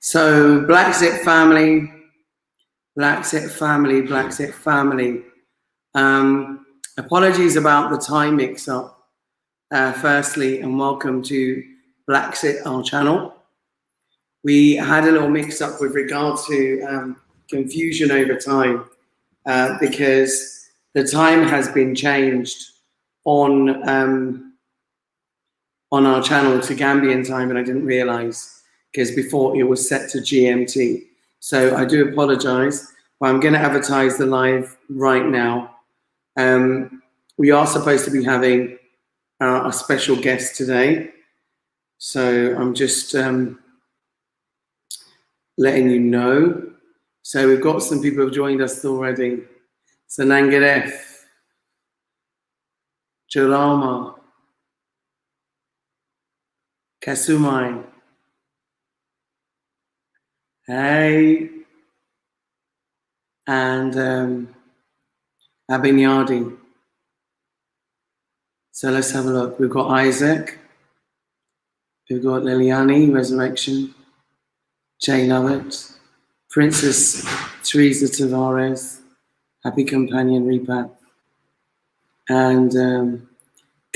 So Blaxit family, Blaxit family, Blaxit family. Apologies about the time mix-up, firstly, and welcome to Blaxit, our channel. We had a little mix-up with regard to confusion over time because the time has been changed on our channel to Gambian time, and I didn't realize because before it was set to GMT. So I do apologize, but I'm going to advertise the live right now. We are supposed to be having a special guest today. So I'm just letting you know. So we've got some people who have joined us already. So Nangaref, Jalama, Kasumai, hey, and Abinyadi. So let's have a look. We've got Isaac, we've got Liliani, Resurrection, Jay Lovett, Princess Teresa Tavares, Happy Companion Repat, and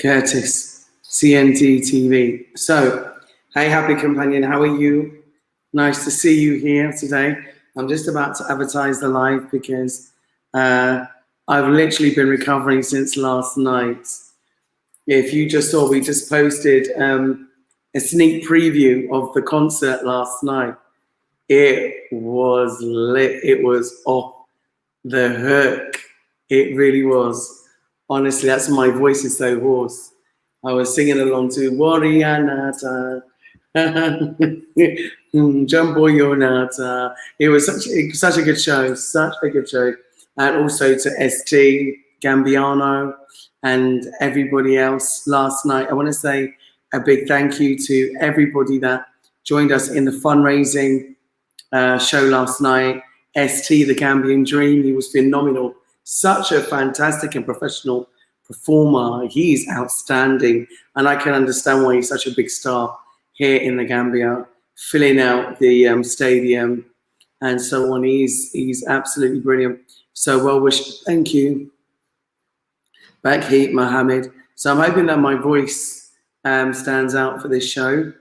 Curtis, CNT TV. So, hey Happy Companion, how are you? Nice to see you here today. I'm just about to advertise the live because I've literally been recovering since last night. If you just saw, we just posted a sneak preview of the concert last night. It was lit. It was off the hook. It really was. Honestly, that's why my voice is so hoarse. I was singing along to Warianata. Jumbo Yonata. It was such a good show, such a good show. And also to ST, Gambiano, and everybody else last night. I want to say a big thank you to everybody that joined us in the fundraising show last night. ST, the Gambian Dream, he was phenomenal. Such a fantastic and professional performer. He's outstanding. And I can understand why he's such a big star here in the Gambia, filling out the stadium and so on. He's absolutely brilliant. So well wished. Thank you. Backheat Mohammed. So I'm hoping that my voice stands out for this show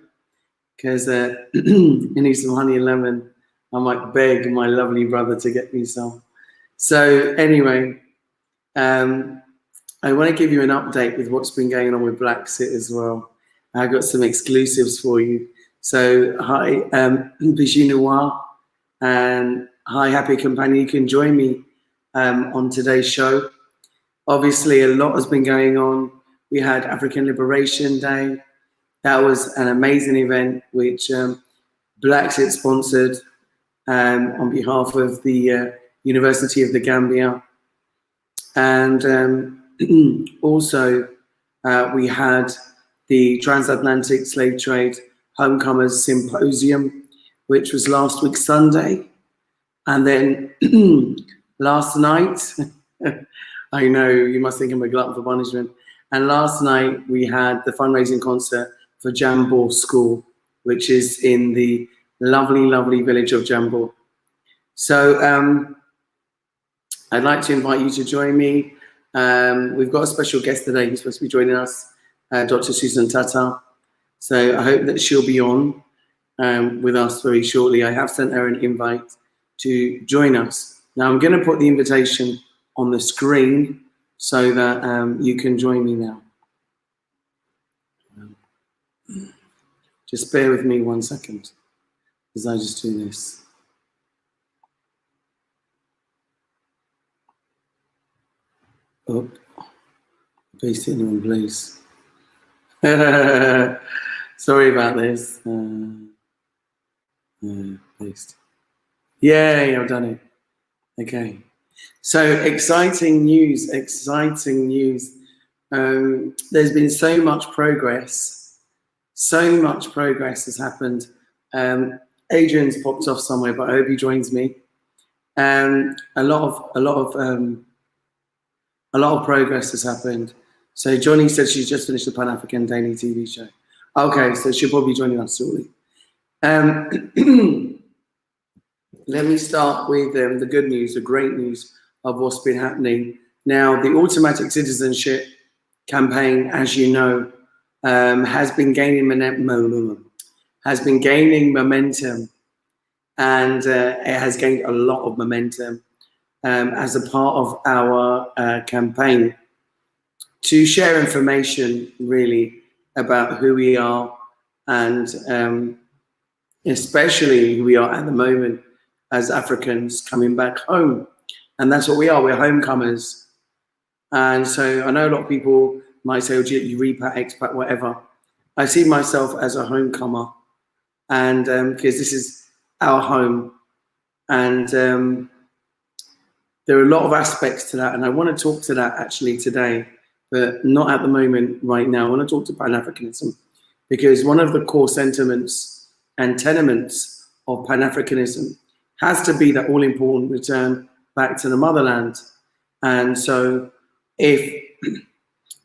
because it needs some honey and lemon. I might beg my lovely brother to get me some. So anyway, I want to give you an update with what's been going on with Blaxit as well. I've got some exclusives for you. So hi, Bijinois, and hi, Happy Companion. You can join me on today's show. Obviously, a lot has been going on. We had African Liberation Day. That was an amazing event, which Blaxit sponsored on behalf of the University of the Gambia. And also, we had the Transatlantic Slave Trade Homecomers Symposium, which was last week Sunday. And then last night, I know you must think I'm a glutton for punishment. And last night we had the fundraising concert for Jambor School, which is in the lovely, lovely village of Jambor. So I'd like to invite you to join me. We've got a special guest today who's supposed to be joining us, Dr. Susan Tata. So I hope that she'll be on with us very shortly. I have sent her an invite to join us. Now I'm going to put the invitation on the screen so that you can join me now. Just bear with me 1 second as I just do this. Oh, paste it in the wrong place. Sorry about this. Paste. Yay, I've done it. Okay. So exciting news, exciting news. There's been so much progress. So much progress has happened. Adrian's popped off somewhere, but I hope he joins me. A lot of progress has happened. So Johnny said she's just finished the Pan African Daily TV show. Okay, so she'll probably be joining us shortly. let me start with the good news, the great news of what's been happening. Now, the automatic citizenship campaign, as you know, has been gaining momentum, and it has gained a lot of momentum as a part of our campaign to share information really about who we are, and especially who we are at the moment as Africans coming back home. And that's what we are, we're homecomers. And so I know a lot of people might say, oh, you repat, expat, whatever. I see myself as a homecomer, and because this is our home, and there are a lot of aspects to that, and I want to talk to that actually today, but not at the moment right now. I want to talk to Pan Africanism, because one of the core sentiments and tenements of Pan Africanism has to be that all-important return back to the motherland. And so if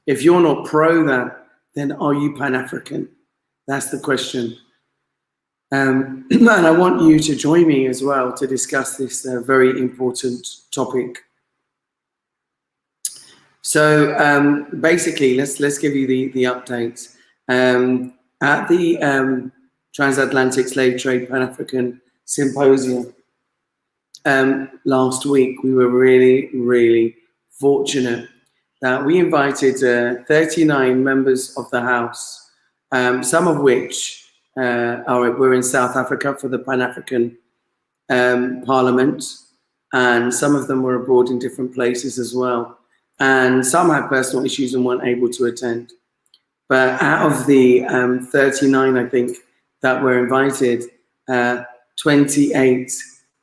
you're not pro that, then are you Pan-African? That's the question. And I want you to join me as well to discuss this very important topic. So basically, let's give you the updates. At the Transatlantic Slave Trade Pan-African Symposium last week, we were really fortunate that we invited 39 members of the House, some of which were in South Africa for the Pan-African Parliament, and some of them were abroad in different places as well. And some had personal issues and weren't able to attend. But out of the 39, I think, that were invited, 28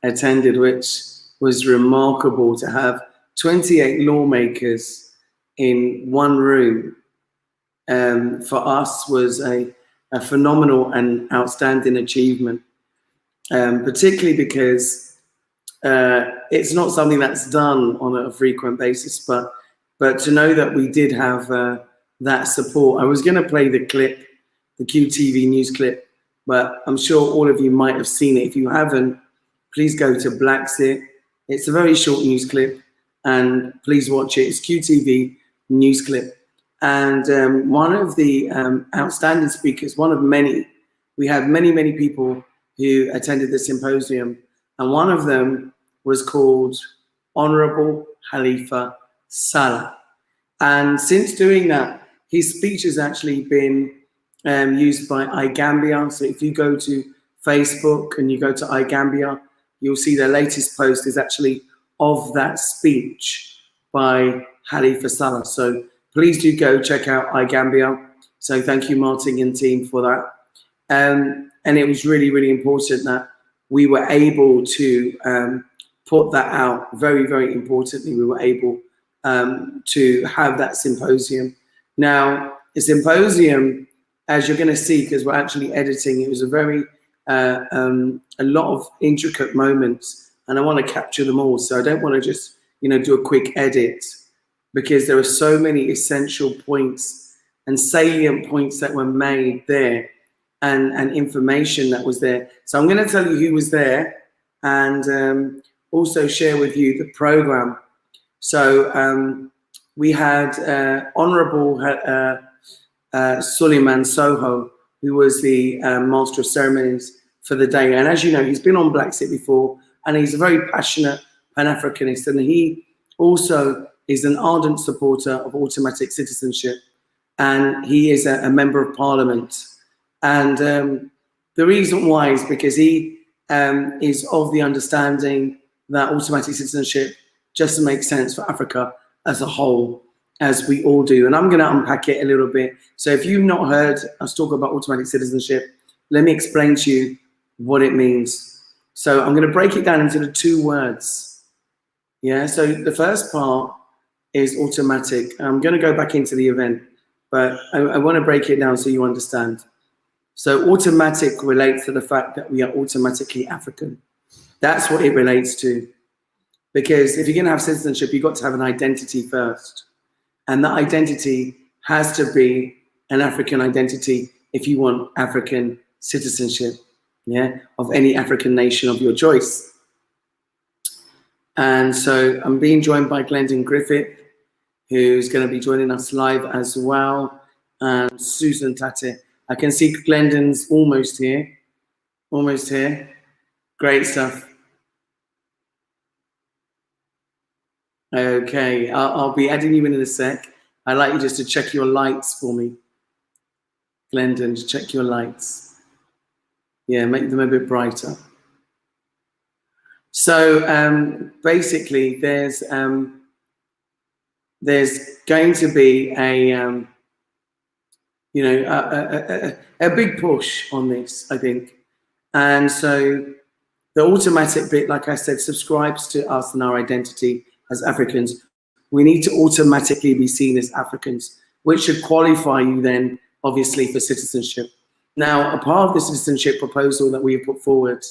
attended, which was remarkable to have 28 lawmakers in one room. For us was a phenomenal and outstanding achievement, particularly because it's not something that's done on a frequent basis, but to know that we did have that support. I was going to play the clip, the QTV news clip, but I'm sure all of you might have seen it. If you haven't, please go to Blaxit. It's a very short news clip, and please watch it. It's QTV news clip. And one of the outstanding speakers, one of many, we had many people who attended the symposium, and one of them was called Honorable Halifa Sallah. And since doing that, his speech has actually been used by iGambia. So if you go to Facebook and you go to iGambia, you'll see their latest post is actually of that speech by Halifa Sallah. So please do go check out iGambia. So thank you, Martin and team, for that. And it was really important that we were able to put that out. Very importantly, we were able to have that symposium. Now, the symposium, as you're going to see, because we're actually editing, it was a very a lot of intricate moments, and I want to capture them all. So I don't want to just do a quick edit, because there are so many essential points and salient points that were made there, and information that was there. So I'm going to tell you who was there, and also share with you the program. So we had Honorable Suleiman Soho, who was the Master of Ceremonies for the day. And as you know, he's been on Blaxit before, and he's a very passionate Pan-Africanist, and he also is an ardent supporter of automatic citizenship, and he is a member of Parliament. And the reason why is because he is of the understanding that automatic citizenship just makes sense for Africa as a whole, as we all do. And I'm going to unpack it a little bit. So if you've not heard us talk about automatic citizenship, let me explain to you what it means. So I'm going to break it down into the 2 words. Yeah, so the first part is automatic. I'm going to go back into the event, but I want to break it down so you understand. So automatic relates to the fact that we are automatically African. That's what it relates to. Because if you're going to have citizenship, you've got to have an identity first. And that identity has to be an African identity if you want African citizenship, yeah, of any African nation of your choice. And so I'm being joined by Glendon Griffith, who's going to be joining us live as well, and Susan Tate. I can see Glendon's almost here. Almost here. Great stuff. Okay, I'll be adding you in a sec. I'd like you just to check your lights for me. Glendon, just check your lights. Yeah, make them a bit brighter. So basically, there's going to be a big push on this, I think, and so the automatic bit, like I said, subscribes to us and our identity as Africans. We need to automatically be seen as Africans, which should qualify you then, obviously, for citizenship. Now, a part of the citizenship proposal that we have put forward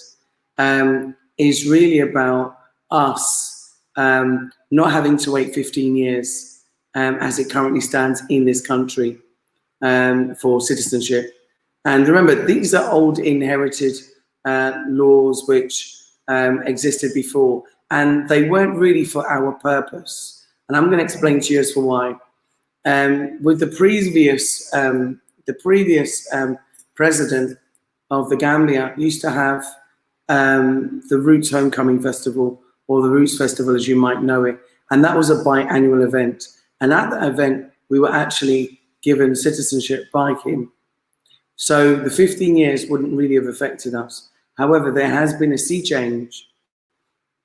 is really about us not having to wait 15 years as it currently stands in this country for citizenship. And remember, these are old inherited laws which existed before, and they weren't really for our purpose. And I'm going to explain to you as for why. With the previous president of the Gambia used to have the Roots Homecoming Festival, or the Roots Festival as you might know it, and that was a biannual event. And at that event, we were actually given citizenship by him. So the 15 years wouldn't really have affected us. However, there has been a sea change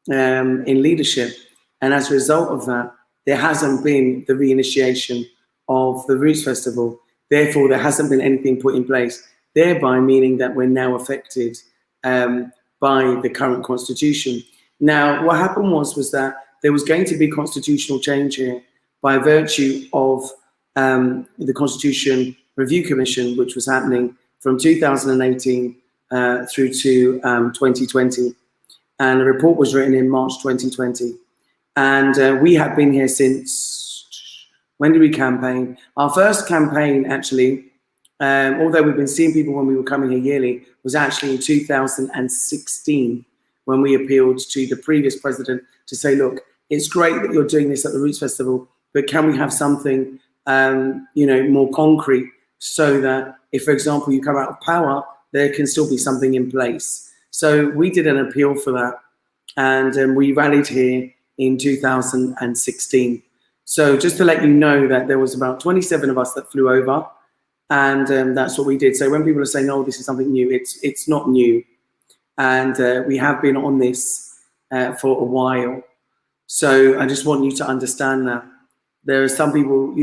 in leadership, and as a result of that, there hasn't been the reinitiation of the Roots Festival. Therefore, there hasn't been anything put in place, thereby meaning that we're now affected by the current constitution. Now, what happened was that there was going to be constitutional change here by virtue of the Constitution Review Commission, which was happening from 2018 through to 2020. And a report was written in March 2020. And we have been here since, when did we campaign? Our first campaign, actually, although we've been seeing people when we were coming here yearly, was actually in 2016, when we appealed to the previous president to say, look, it's great that you're doing this at the Roots Festival, but can we have something more concrete, so that if, for example, you come out of power, there can still be something in place. So we did an appeal for that, and we rallied here in 2016. So just to let you know that there was about 27 of us that flew over, and that's what we did. So when people are saying, oh, this is something new, it's not new. And we have been on this for a while. So I just want you to understand that. There are some people,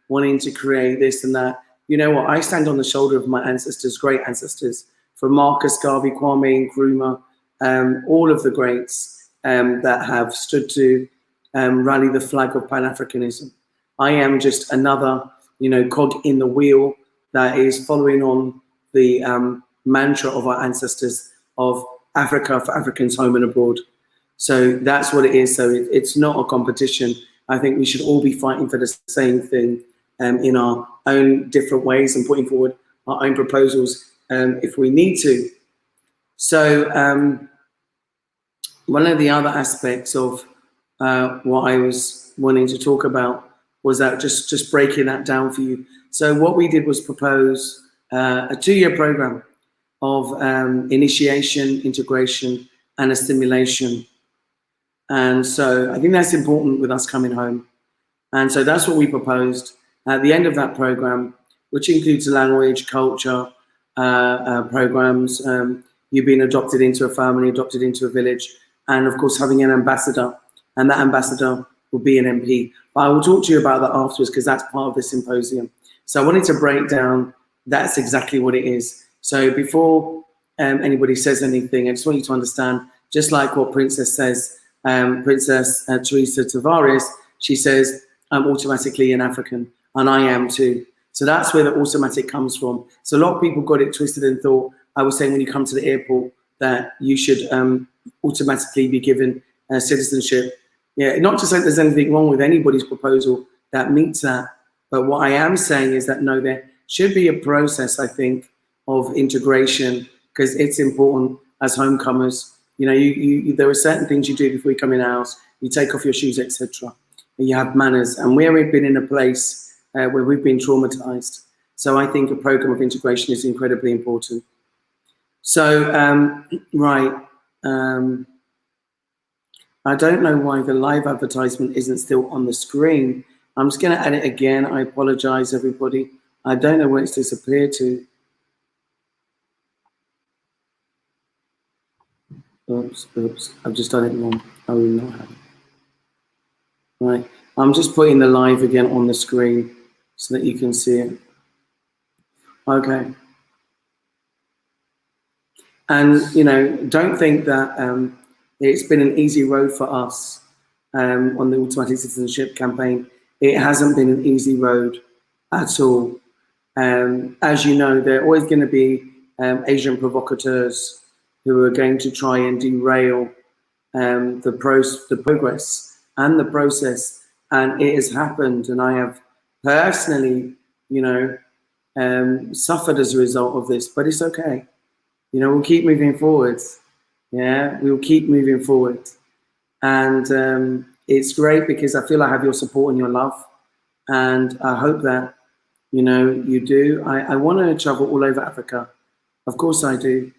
wanting to create this and that. You know what? I stand on the shoulder of my ancestors, great ancestors, from Marcus Garvey, Kwame Nkrumah, all of the greats that have stood to rally the flag of Pan Africanism. I am just another, cog in the wheel that is following on the mantra of our ancestors of Africa for Africans, home and abroad. So that's what it is. So it's not a competition. I think we should all be fighting for the same thing in our own different ways and putting forward our own proposals if we need to. So one of the other aspects of what I was wanting to talk about was that just breaking that down for you. So what we did was propose a 2-year program of initiation, integration, and assimilation. And so I think that's important with us coming home. And so that's what we proposed. At the end of that program, which includes language, culture, programs, you being adopted into a family, adopted into a village, and of course having an ambassador. And that ambassador will be an MP. But I will talk to you about that afterwards, because that's part of the symposium. So I wanted to break down, that's exactly what it is. So before anybody says anything, I just want you to understand, just like what Princess says, Princess Teresa Tavares, she says, I'm automatically an African, and I am too. So that's where the automatic comes from. So a lot of people got it twisted and thought I was saying when you come to the airport that you should automatically be given citizenship. Yeah, not to say there's anything wrong with anybody's proposal that meets that, but what I am saying is that no, there should be a process, I think, of integration, because it's important as homecomers. You know, there are certain things you do before you come in the house. You take off your shoes, etc. You have manners. And where we've been in a place where we've been traumatized. So I think a program of integration is incredibly important. So, right. I don't know why the live advertisement isn't still on the screen. I'm just going to add it again. I apologize, everybody. I don't know where it's disappeared to. Oops. I've just done it wrong. I will not have it. Right. I'm just putting the live again on the screen so that you can see it. Okay. And, you know, don't think that it's been an easy road for us on the automatic citizenship campaign. It hasn't been an easy road at all. As you know, there are always going to be Asian provocateurs who are going to try and derail the progress and the process. And it has happened. And I have personally, you know, suffered as a result of this, but it's okay. You know, we'll keep moving forward. Yeah, we'll keep moving forward. And it's great because I feel I have your support and your love. And I hope that, you know, you do. I want to travel all over Africa. Of course I do.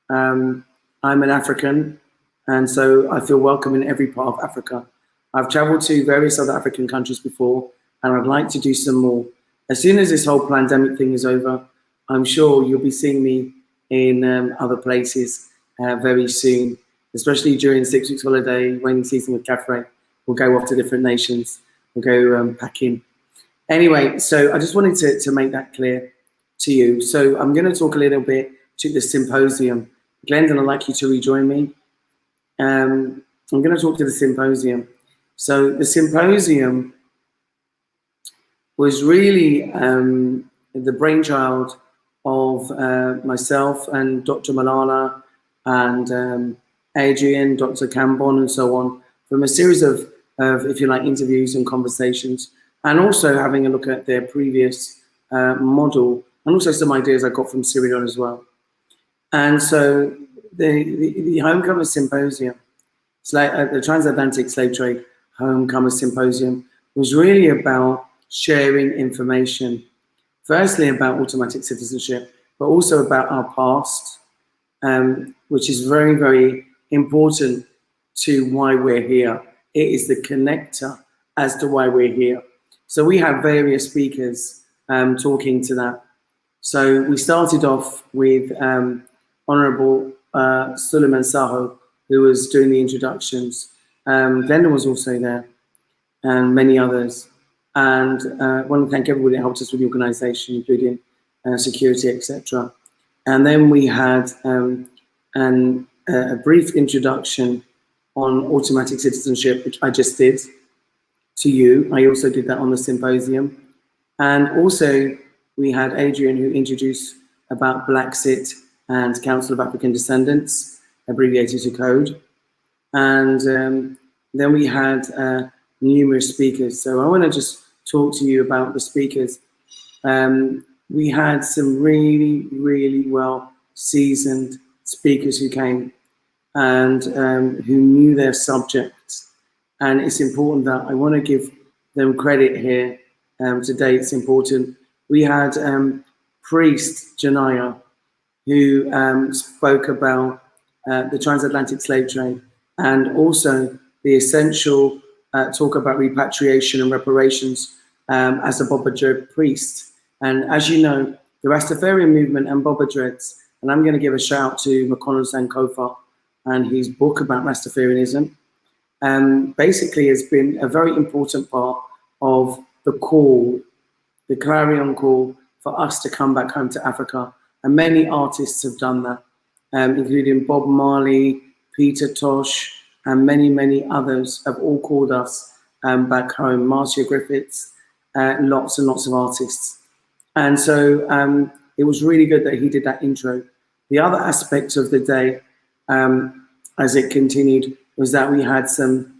I'm an African, and so I feel welcome in every part of Africa. I've traveled to various other African countries before, and I'd like to do some more. As soon as this whole pandemic thing is over, I'm sure you'll be seeing me in other places very soon, especially during 6 weeks holiday, rainy season with Catherine. We'll go off to different nations. We'll go packing. Anyway, so I just wanted to make that clear to you. So I'm going to talk a little bit to the symposium. Glendon, I'd like you to rejoin me. I'm going to talk to the symposium. So the symposium was really the brainchild of myself and Dr. Malala and Adrian, Dr. Cambon, and so on, from a series of, if you like, interviews and conversations, and also having a look at their previous model, and also some ideas I got from Sierra Leone as well. And so the Homecomers Symposium, it's like the Transatlantic Slave Trade Homecomers Symposium, was really about sharing information, firstly about automatic citizenship, but also about our past, which is very, very important to why we're here. It is the connector as to why we're here. So we have various speakers talking to that. So we started off with Honorable Suleiman Saho, who was doing the introductions. Glenda was also there, and many others. And I want to thank everybody that helped us with the organization, including security, etc. And then we had a brief introduction on automatic citizenship, which I just did to you. I also did that on the symposium. And also we had Adrian, who introduced about Blaxit and Council of African Descendants, abbreviated to CODE. And then we had numerous speakers. So I want to just talk to you about the speakers. We had some really, really well seasoned speakers who came and who knew their subjects. And it's important that I want to give them credit here. Today it's important. We had Priest Janaya, who spoke about the transatlantic slave trade, and also the essential talk about repatriation and reparations as a Boba Dread priest. And as you know, the Rastafarian movement and Boba Dreads, and I'm going to give a shout out to McConnell Sankofa and his book about Rastafarianism, basically has been a very important part of the call, the clarion call for us to come back home to Africa. And many artists have done that, including Bob Marley, Peter Tosh, and many, many others have all called us back home. Marcia Griffiths, lots and lots of artists. And so it was really good that he did that intro. The other aspect of the day, as it continued, was that we had some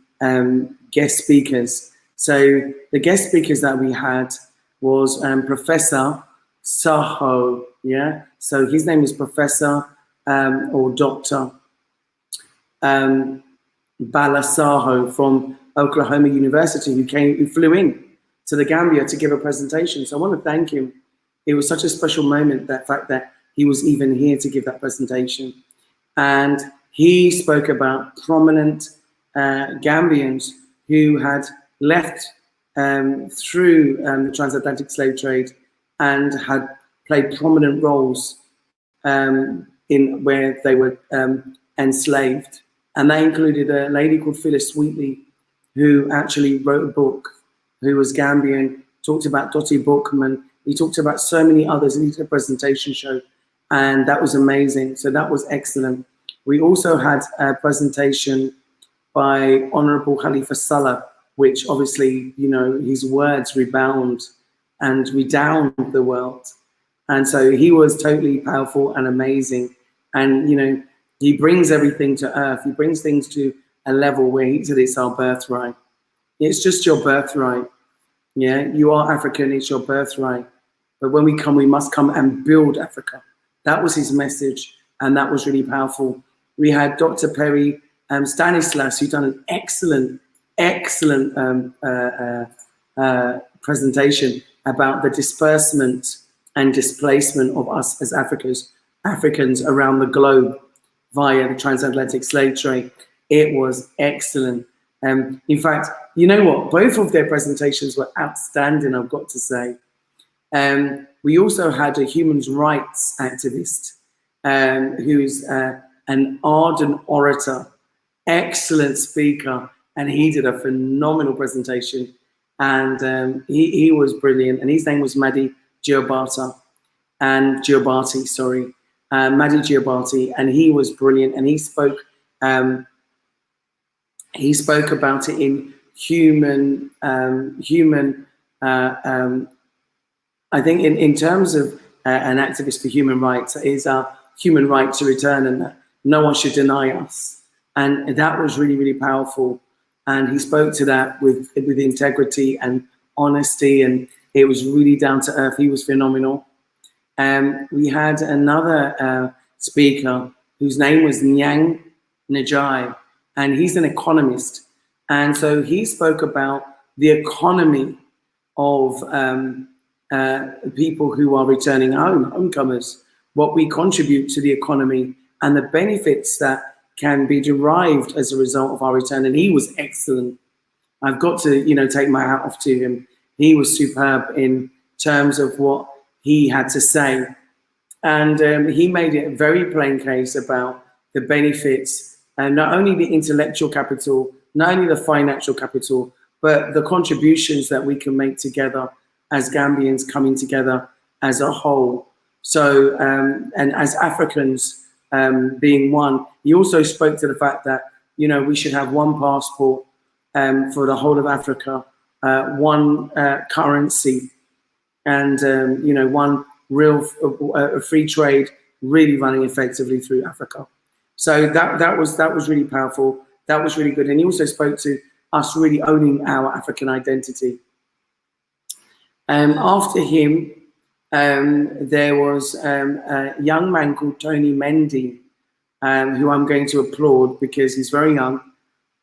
guest speakers. So the guest speakers that we had was Professor Saho, yeah? So his name is Professor or Doctor Balasaho from Oklahoma University, who flew in to the Gambia to give a presentation. So I want to thank him. It was such a special moment, that fact that he was even here to give that presentation. And he spoke about prominent Gambians who had left through the transatlantic slave trade and had played prominent roles in where they were enslaved. And they included a lady called Phyllis Wheatley, who actually wrote a book, who was Gambian, talked about Dottie Bookman. He talked about so many others. He did a presentation show, and that was amazing. So that was excellent. We also had a presentation by Honorable Khalifa Saleh, which obviously, you know, his words rebound and redound the world. And so he was totally powerful and amazing. And, you know, he brings everything to earth. He brings things to a level where he said it's our birthright. It's just your birthright. Yeah, you are African, it's your birthright. But when we come, we must come and build Africa. That was his message, and that was really powerful. We had Dr. Perry Stanislas, who done an excellent presentation about the disbursement and displacement of us as Africans around the globe via the transatlantic slave trade. It was excellent. In fact, you know what? Both of their presentations were outstanding, I've got to say. We also had a human rights activist who is an ardent orator, excellent speaker, and he did a phenomenal presentation. And he was brilliant. And his name was Madi Giobati, sorry. Madi Giobati, and he was brilliant. And he spoke about it in I think in terms of an activist for human rights, it is our human right to return, and that no one should deny us. And that was really, really powerful. And he spoke to that with integrity and honesty, and it was really down to earth. He was phenomenal. We had another speaker whose name was Nyang Njai, and he's an economist. And so he spoke about the economy of people who are returning home, homecomers, what we contribute to the economy and the benefits that can be derived as a result of our return. And he was excellent. I've got to, you know, take my hat off to him. He was superb in terms of what he had to say. And he made it a very plain case about the benefits, and not only the intellectual capital, not only the financial capital, but the contributions that we can make together as Gambians coming together as a whole. So, and as Africans being one, he also spoke to the fact that, you know, we should have one passport for the whole of Africa, one currency, and, you know, one real free trade really running effectively through Africa. So that was really powerful. That was really good. And he also spoke to us really owning our African identity. After him, there was a young man called Tony Mendy, who I'm going to applaud because he's very young,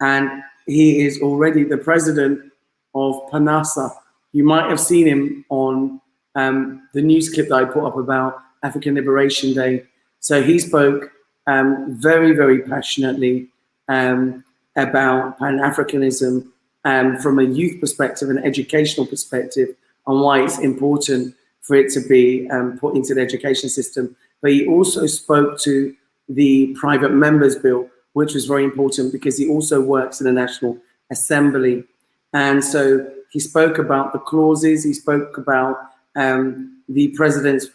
and he is already the president of PANASA. You might have seen him on the news clip that I put up about African Liberation Day. So he spoke very, very passionately about Pan Africanism from a youth perspective and educational perspective, on why it's important for it to be put into the education system. But he also spoke to the private members bill, which was very important because he also works in the National Assembly. And so he spoke about the clauses, he spoke about the president's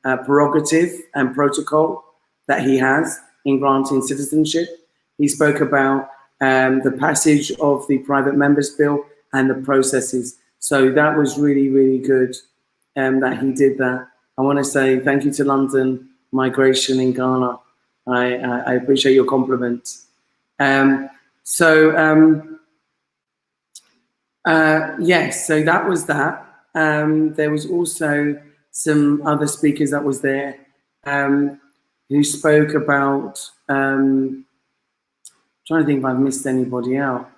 prerogative and protocol that he has in granting citizenship. He spoke about the passage of the private members bill and the processes. So that was really, really good that he did that. I want to say thank you to London Migration in Ghana. I appreciate your compliment. Yes, so that was that. There was also some other speakers that was there who spoke about trying to think if I've missed anybody out.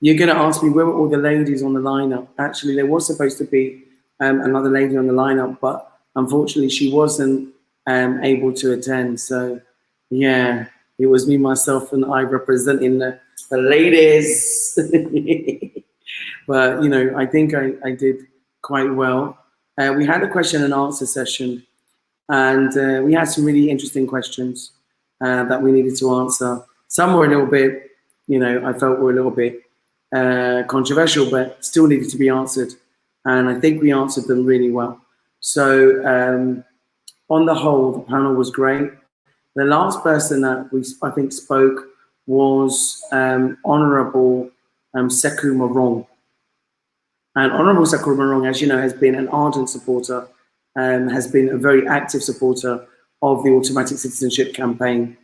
You're going to ask me, where were all the ladies on the lineup? Actually, there was supposed to be another lady on the lineup, but unfortunately she wasn't able to attend. So yeah, it was me, myself, and I representing the ladies. But, you know, I think I did quite well. We had a question and answer session, and we had some really interesting questions that we needed to answer. Some were a little bit, you know, I felt were a little bit controversial, but still needed to be answered. And I think we answered them really well. So on the whole, the panel was great. The last person that I think spoke was Honourable Sekou Marong. And Honourable Sekou Marong, as you know, has been an ardent supporter, has been a very active supporter of the automatic citizenship campaign.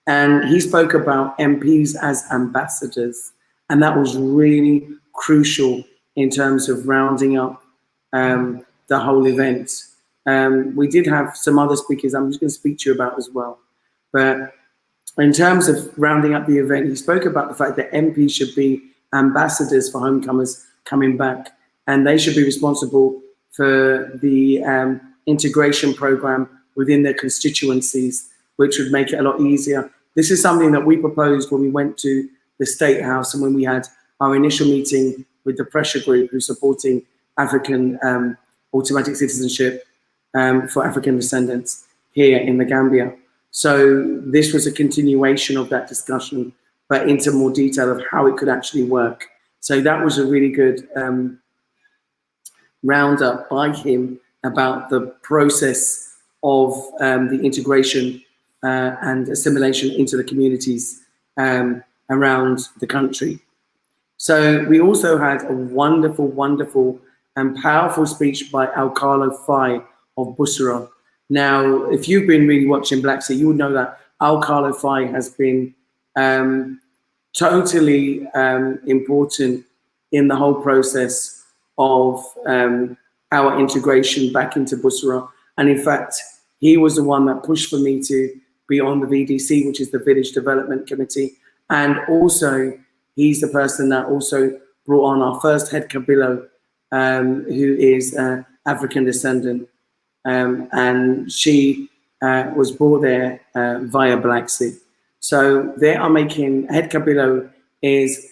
And he spoke about MPs as ambassadors. And that was really crucial in terms of rounding up the whole event. We did have some other speakers I'm just going to speak to you about as well. But in terms of rounding up the event, he spoke about the fact that MPs should be ambassadors for homecomers coming back, and they should be responsible for the integration program within their constituencies, which would make it a lot easier. This is something that we proposed when we went to the State House and when we had our initial meeting with the pressure group who's supporting African automatic citizenship for African descendants here in the Gambia. So this was a continuation of that discussion, but into more detail of how it could actually work. So that was a really good roundup by him about the process of the integration and assimilation into the communities around the country. So we also had a wonderful, wonderful and powerful speech by Alcalo Fai of Bussorah. Now, if you've been really watching Blaxit, you would know that Alcalo Fai has been totally important in the whole process of our integration back into Bussorah. And in fact, he was the one that pushed for me to be on the VDC, which is the Village Development Committee. And also, he's the person that also brought on our first head Kabilo, who is African descendant. And she was brought there via Blaxit. So they are making, head Kabilo is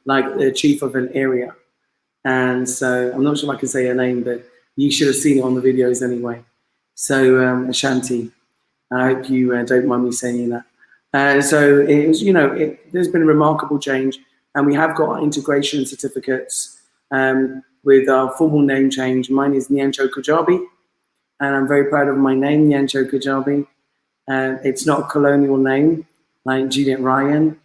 like the chief of an area. And so I'm not sure if I can say her name, but you should have seen it on the videos anyway. So Ashanti, I hope you don't mind me saying that. So it was, you know, there's been a remarkable change, and we have got our integration certificates with our formal name change. Mine is Nyancho Kajabi, and I'm very proud of my name, Nyancho Kajabi. It's not a colonial name like Juliet Ryan.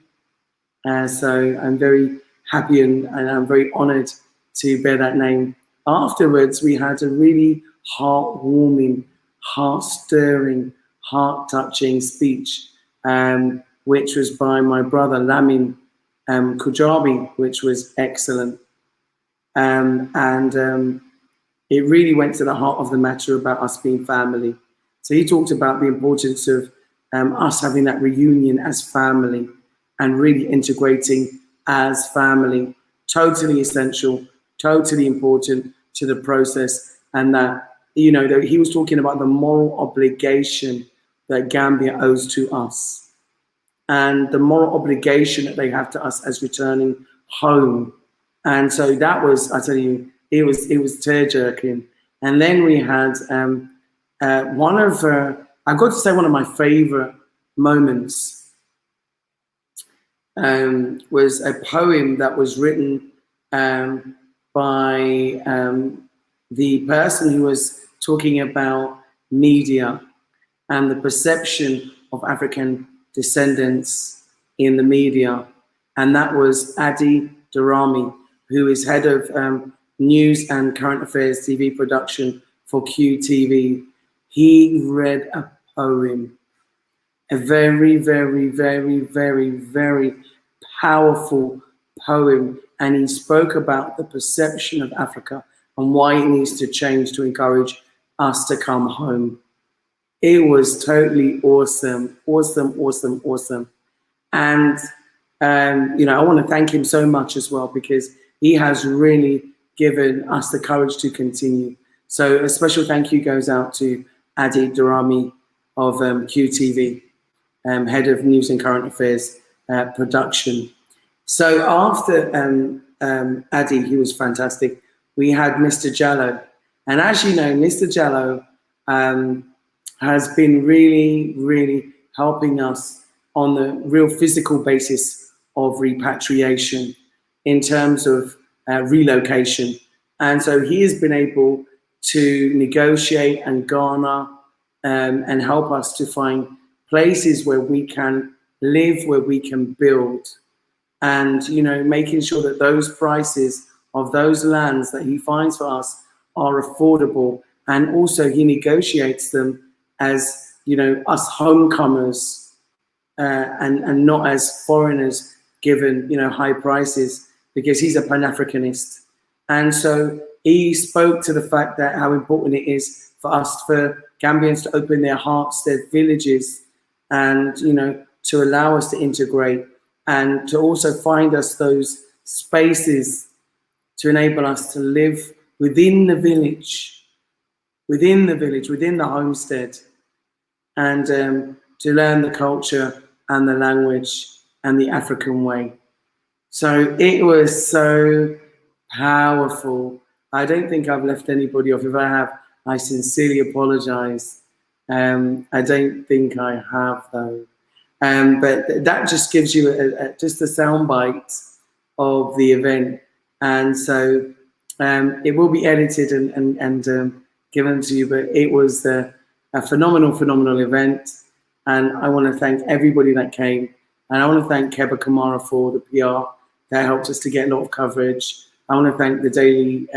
So I'm very happy and I'm very honored to bear that name. Afterwards, we had a really heartwarming, heart-stirring, heart-touching speech, which was by my brother Lamin Kujabi, which was excellent. It really went to the heart of the matter about us being family. So he talked about the importance of us having that reunion as family and really integrating as family. Totally essential, totally important to the process. And that, you know, that he was talking about the moral obligation that Gambia owes to us and the moral obligation that they have to us as returning home. And so that was, I tell you, it was tear-jerking. And then we had one of, I've got to say one of my favorite moments was a poem that was written by the person who was talking about media and the perception of African descendants in the media. And that was Adi Darami, who is head of news and current affairs TV production for QTV. He read a poem, a very, very, very, very, very powerful poem. And he spoke about the perception of Africa and why it needs to change to encourage us to come home. It was totally awesome, awesome, awesome, awesome. And you know, I want to thank him so much as well, because he has really given us the courage to continue. So a special thank you goes out to Adi Durrami of QTV, head of news and current affairs production. So after Adi, he was fantastic, we had Mr. Jallo. And as you know, Mr. Jallo has been really, really helping us on the real physical basis of repatriation in terms of relocation. And so he has been able to negotiate and garner and help us to find places where we can live, where we can build. And, you know, making sure that those prices of those lands that he finds for us are affordable. And also he negotiates them as, you know, us homecomers and not as foreigners given, you know, high prices, because he's a Pan Africanist. And so he spoke to the fact that how important it is for us, for Gambians, to open their hearts, their villages, and, you know, to allow us to integrate and to also find us those spaces to enable us to live within the village, within the homestead, and to learn the culture and the language and the African way. So it was so powerful. I don't think I've left anybody off. If I have, I sincerely apologize. I don't think I have, though. But that just gives you just a soundbite of the event. And so it will be edited and given to you, but it was a phenomenal event. And I want to thank everybody that came. And I want to thank Keba Kamara for the PR that helped us to get a lot of coverage. I want to thank the daily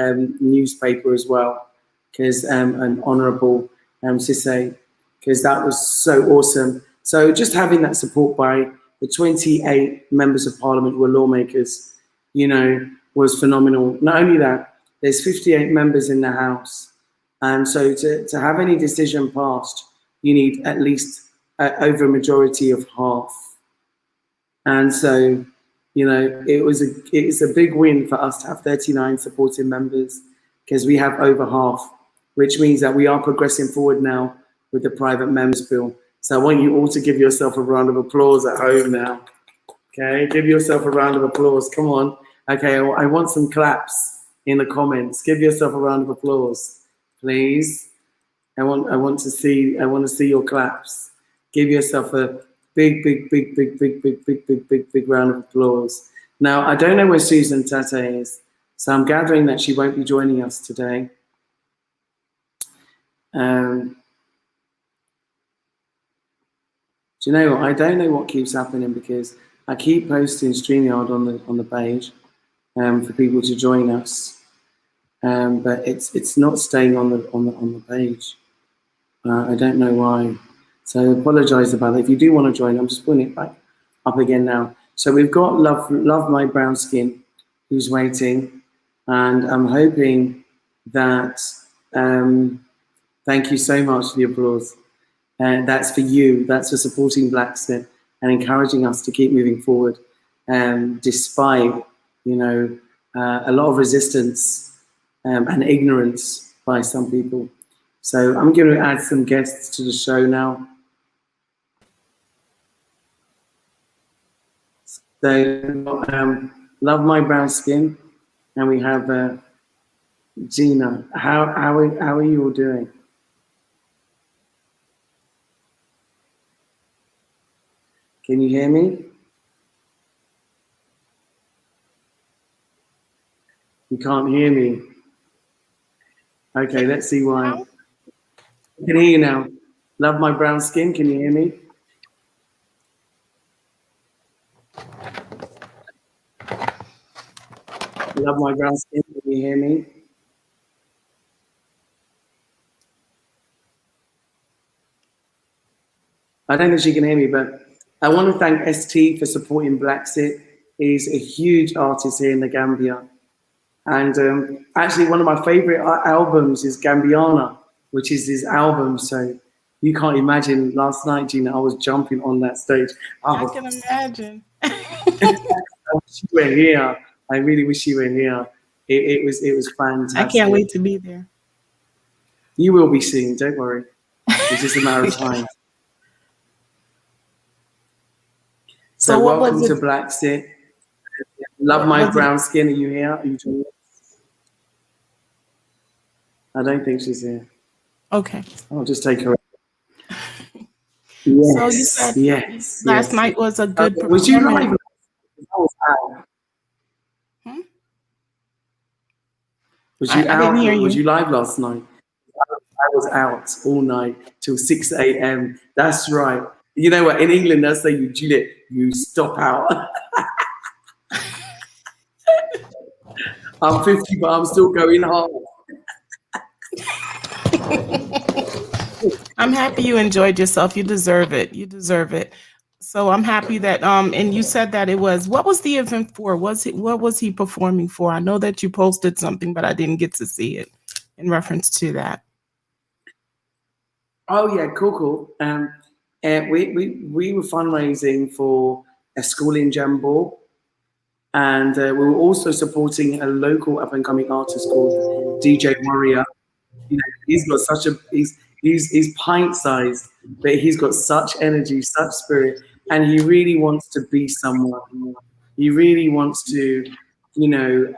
newspaper as well, because an honourable Sisse, because that was so awesome. So just having that support by the 28 members of parliament who are lawmakers, you know, was phenomenal. Not only that, there's 58 members in the House. And so to have any decision passed, you need at least over a majority of half. And so, you know, it's a big win for us to have 39 supporting members, because we have over half, which means that we are progressing forward now with the private members bill. So I want you all to give yourself a round of applause at home now. Okay, give yourself a round of applause. Come on. Okay, I want some claps in the comments. Give yourself a round of applause, please. I want to see your claps. Give yourself a big round of applause. Now, I don't know where Susan Tate is, so I'm gathering that she won't be joining us today. Do you know what? I don't know what keeps happening, because I keep posting StreamYard on the page for people to join us, but it's not staying on the page. I don't know why. So I apologise about it. If you do want to join, I'm just putting it back up again now. So we've got Love My Brown Skin, who's waiting, and I'm hoping that. Thank you so much for the applause. That's for you. That's for supporting Blaxit and encouraging us to keep moving forward, despite, you know, a lot of resistance and ignorance by some people. So I'm going to add some guests to the show now. So Love My Brown Skin, and we have Gina. How are you all doing? Can you hear me? You can't hear me. Okay, let's see why. I can hear you now. Love My Brown Skin, can you hear me? Love My Brown Skin, can you hear me? I don't think she can hear me, but I want to thank ST for supporting Blaxit. He's a huge artist here in the Gambia. And actually one of my favorite albums is Gambiana, which is his album. So, You can't imagine last night, Gina, I was jumping on that stage. I can imagine. I wish you were here. I really wish you were here. It was I can't fantastic. wait to be there. You will be soon, don't worry. It's just a matter of time. So So what welcome was to it? Blaxit. Love my Was it brown skin. Are you here? Are you joining? I don't think she's here. okay? I'll just take her. So you Yes, said yes, last yes. night was a good Was you live? performance. I was out. Hmm? Was you I didn't out? hear Was you. you live last night? I was out all night till 6 a.m. That's right. You know what? In England, they say you Juliet, you stop out. I'm 50, but I'm still going hard. I'm happy you enjoyed yourself. You deserve it. You deserve it. So I'm happy that and you said that it was, what was the event for? What was he performing for? I know that you posted something, but I didn't get to see it in reference to that. Oh yeah, cool. And we were fundraising for a school in Jambo, and we were also supporting a local up and coming artist called DJ Warrior. You know, he's got such a he's pint sized, but he's got such energy, such spirit, and he really wants to be someone. He really wants to, you know,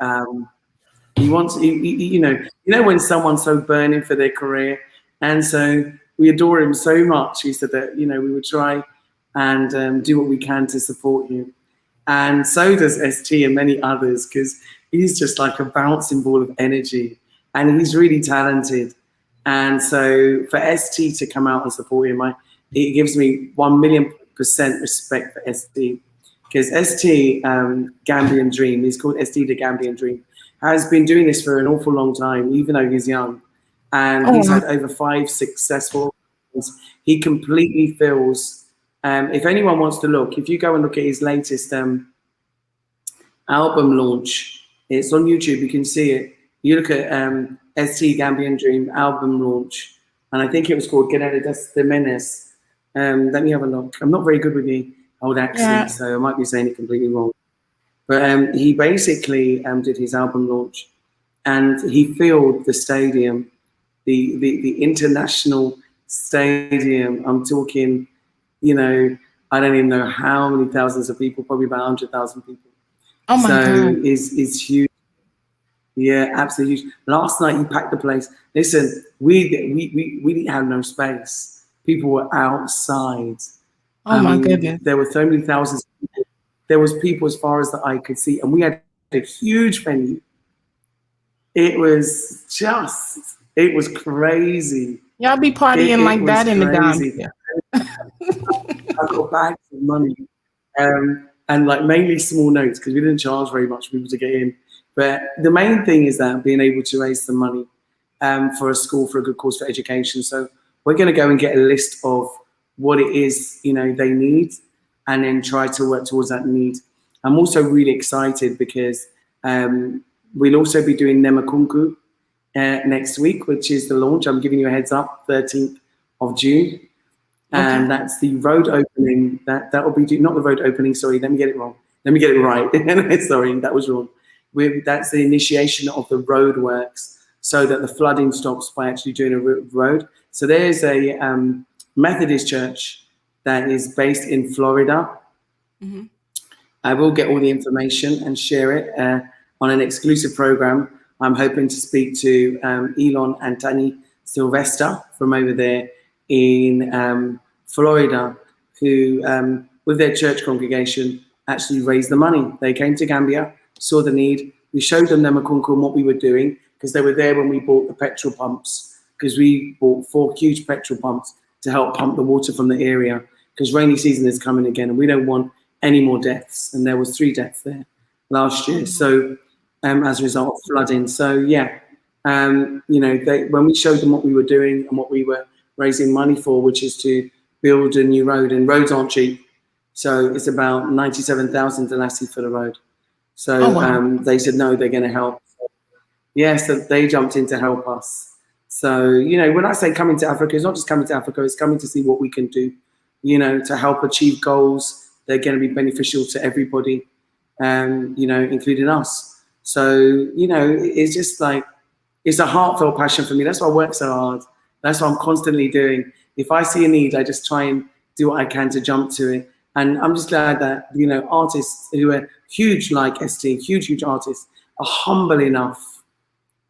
he wants, you know when someone's so burning for their career, and so we adore him so much. He said that we would try and do what we can to support you, and so does ST and many others because he's just like a bouncing ball of energy, and he's really talented. And so for ST to come out and support him, it gives me 1,000,000% respect for ST because ST Gambian Dream, he's called ST the Gambian Dream, has been doing this for an awful long time, even though he's young. And he's Oh, had over 5 successful albums. He completely feels, if anyone wants to look, if you go and look at his latest album launch, it's on YouTube, you can see it. You look at ST Gambian Dream album launch, and I think it was called Guerrero de Menes. Let me have a look. I'm not very good with the old accent, yeah. so I might be saying it completely wrong. But he basically did his album launch, and he filled the stadium, the international stadium. I'm talking, I don't even know how many thousands of people, probably about 100,000 people. Oh my So God. is huge. Yeah, absolutely huge. Last night he packed the place. Listen, we didn't have no space. People were outside. Oh I my mean, goodness. there were so many thousands of people. There was people as far as the eye could see, and we had a huge venue. It was crazy. Y'all be partying It like was that in the crazy. Gambia. I got bags of money, and like mainly small notes because we didn't charge very much for people to get in. But the main thing is that being able to raise some money for a school for a good cause for education. So we're going to go and get a list of what it is they need, and then try to work towards that need. I'm also really excited because we'll also be doing Nemakunku next week, which is the launch. I'm giving you a heads up, 13th of June. Okay. And that's the road opening. That will be not the road opening. Sorry, let me get it wrong. Let me get it right. Sorry, that was wrong. That's the initiation of the road works, so that the flooding stops by actually doing a road. So there's a Methodist church that is based in Florida. Mm-hmm. I will get all the information and share it on an exclusive program. I'm hoping to speak to Elon and Tani Sylvester from over there in Florida, who, with their church congregation, actually raised the money. They came to Gambia, saw the need. We showed them Nemakunku and what we were doing because they were there when we bought the petrol pumps, because we bought 4 huge petrol pumps to help pump the water from the area because rainy season is coming again and we don't want any more deaths. And there was 3 deaths there last year. So as a result of flooding. So yeah, when we showed them what we were doing and what we were raising money for, which is to build a new road, and roads aren't cheap. So it's about 97,000 Dalasi for the road. So Oh wow. they said, no, they're going to help. So, yeah, so they jumped in to help us. So, you know, when I say coming to Africa, it's not just coming to Africa, it's coming to see what we can do, you know, to help achieve goals that are going to be beneficial to everybody, you know, including us. So, you know, it's just like, it's a heartfelt passion for me. That's why I work so hard. That's what I'm constantly doing. If I see a need, I just try and do what I can to jump to it. And I'm just glad that, you know, artists who are huge like ST, huge artists, are humble enough,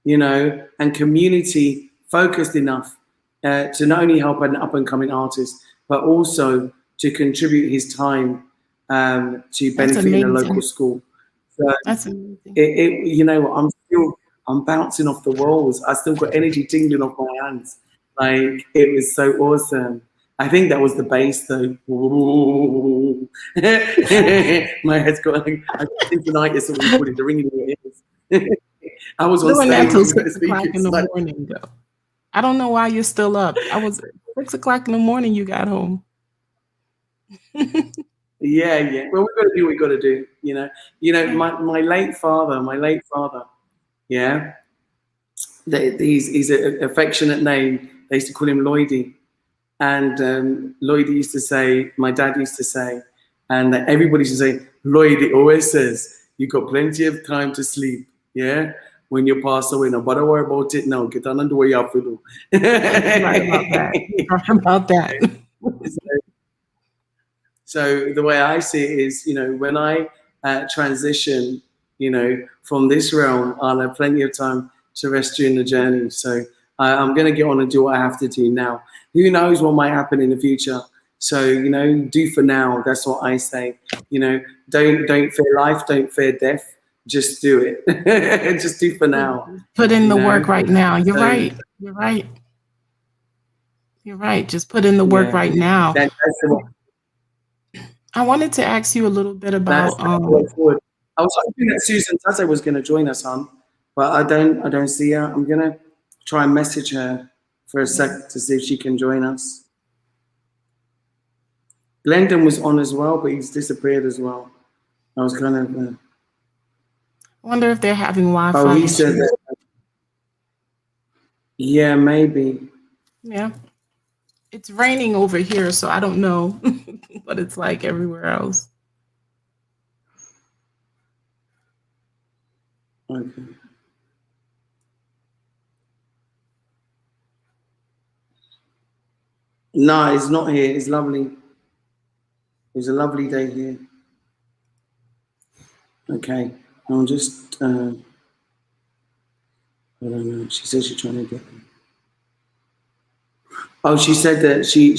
you know, and community focused enough to not only help an up and coming artist, but also to contribute his time to benefit in a local school. So That's amazing. you know, I'm bouncing off the walls. I still got energy tingling off my hands. Like, it was so awesome. I think that was the bass though. My head's got like sympathitis, or we call it, the ringing in your ears. I was on Doing stage that till with the 6 o'clock in speakers. the Like, morning, though. I don't know why you're still up. I was 6 o'clock in the morning. You got home. yeah. Well, we got to do what we got to do. You know. My late father. Yeah. He's an affectionate name. They used to call him Lloydie. And Lloydie used to say, my dad used to say, and everybody used to say, Lloydie always says, you got plenty of time to sleep, yeah? When you pass away, no bother worry about it now. Get on and do what you have to do. Right about that. Right about that. So the way I see it is, you know, when I transition, you know, from this realm, I'll have plenty of time to rest during the journey. So I'm going to get on and do what I have to do now. Who knows what might happen in the future? So, you know, do for now. That's what I say. You know, don't fear life, don't fear death. Just do it. Just do for now. Put in the work right now. You're right. You're right. You're right. Just put in the work right now. I wanted to ask you a little bit about. I was hoping that Susan Tase was going to join us on, but I don't see her. I'm going to try and message her for a sec to see if she can join us. Glendon was on as well, but he's disappeared as well. I was kind of. I wonder if they're having Wi-Fi. Oh, he said that. Yeah, maybe. Yeah. It's raining over here, so I don't know what it's like everywhere else. Okay. No, it's not here. It's lovely. It was a lovely day here. Okay. I'll just, I don't know. She says she's trying to get in. Oh, she said that she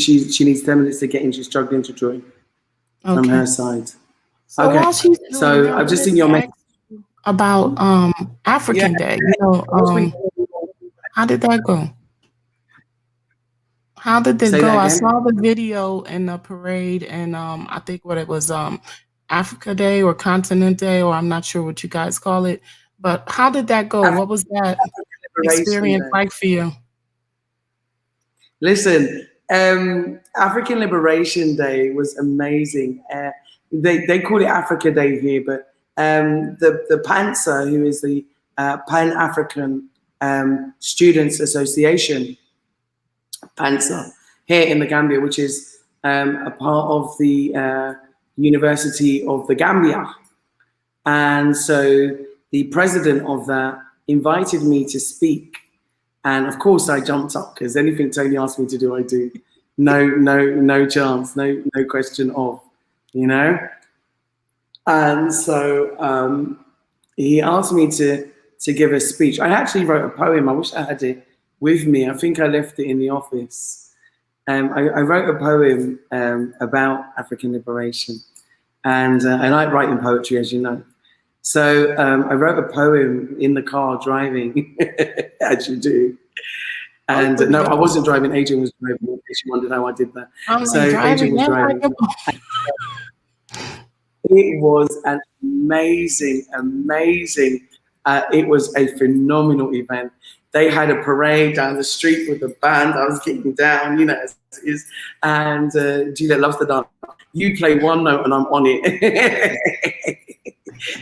needs 10 minutes to get in. She's struggling to join from her side. So okay. While she's doing So that, I've just seen your message about African Day. You know, how did that go? How did it go? I saw the video in the parade, and I think what it was, Africa Day or Continent Day, or I'm not sure what you guys call it. But how did that go? What was that experience like for you? Listen, African Liberation Day was amazing. They call it Africa Day here, but the PANSA, who is the Pan African Students Association, PANSA, here in the Gambia, which is a part of the University of the Gambia. And so the president of that invited me to speak. And of course I jumped up, because anything Tony asked me to do, I do. No chance, no question of, you know? And so he asked me to give a speech. I actually wrote a poem. I wish I had it with me. I think I left it in the office. I wrote a poem about African liberation. And I like writing poetry, as you know. So I wrote a poem in the car driving, as you do. And no, I wasn't driving. Adrian was driving, in case you wondered how I did that. So Adrian was driving. It was an amazing. It was a phenomenal event. They had a parade down the street with the band. I was getting down, you know, as it is. And Juliet loves the dance. You play one note and I'm on it.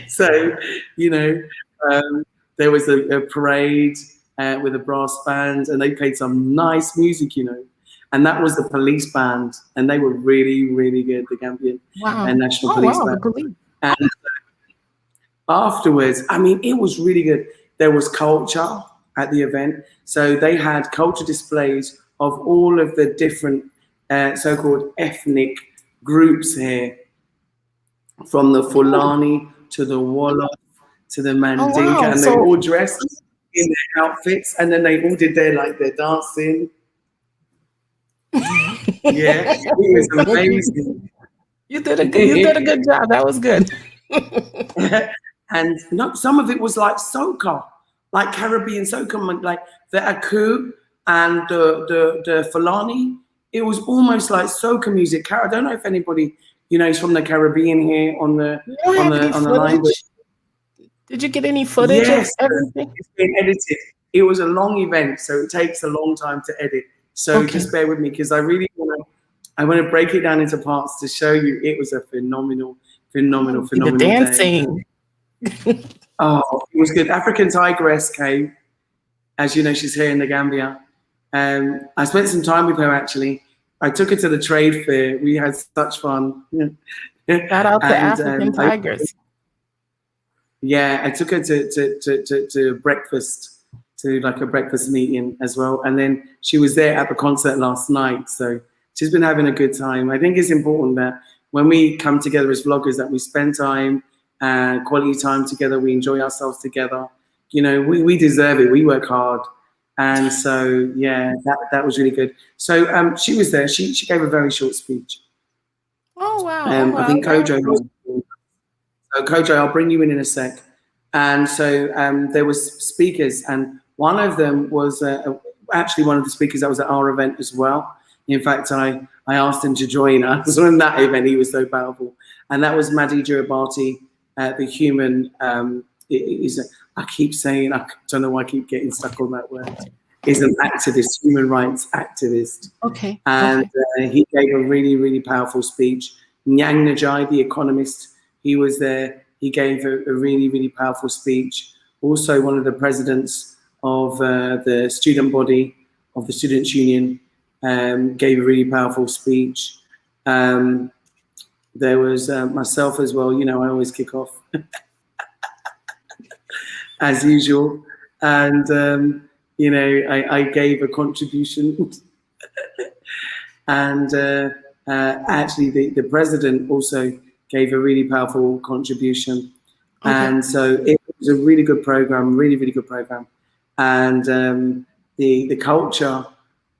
So, you know, there was a parade. with a brass band, and they played some nice music, you know. And that was the police band, and they were really, really good, the Gambian National Police The Band. police. And afterwards, I mean, it was really good. There was culture at the event. So they had culture displays of all of the different so-called ethnic groups here, from the Fulani to the Wolof to the Mandinka, and they were all dressed in their outfits, and then they all did their dancing. Yeah, it was amazing. You did a good job. That was good. And no, some of it was like soca, like Caribbean soca, like the Aku and the Fulani. It was almost like soca music. I don't know if anybody, you know, is from the Caribbean here on the line. Did you get any footage of everything? It's been edited. It was a long event, so it takes a long time to edit. So just bear with me, because I really want to break it down into parts to show you. It was a phenomenal The dancing. Oh, it was good. African Tigress came. As you know, she's here in the Gambia. I spent some time with her, actually. I took her to the trade fair. We had such fun. Shout out to African Tigers. I took her to breakfast, to like a breakfast meeting as well. And then she was there at the concert last night. So she's been having a good time. I think it's important that when we come together as vloggers, that we spend time, quality time together. We enjoy ourselves together. You know, we deserve it. We work hard. And so, yeah, that was really good. So she was there. She gave a very short speech. Oh, wow. I think Kojo was. So Kojo, I'll bring you in a sec. And so there was speakers, and one of them was actually one of the speakers that was at our event as well. In fact, I asked him to join us on that event. He was so powerful. And that was Madi Jirabati, the human, I keep saying, I don't know why I keep getting stuck on that word, is an activist, human rights activist. Okay. And he gave a really, really powerful speech. Nyang Najai, the economist, he was there. He gave a really, really powerful speech. Also, one of the presidents of the student body of the Students' Union gave a really powerful speech. There was myself as well. You know, I always kick off as usual. And, you know, I gave a contribution. And actually, the president also gave a really powerful contribution. Okay. And so it was a really good program, really, really good program. And the culture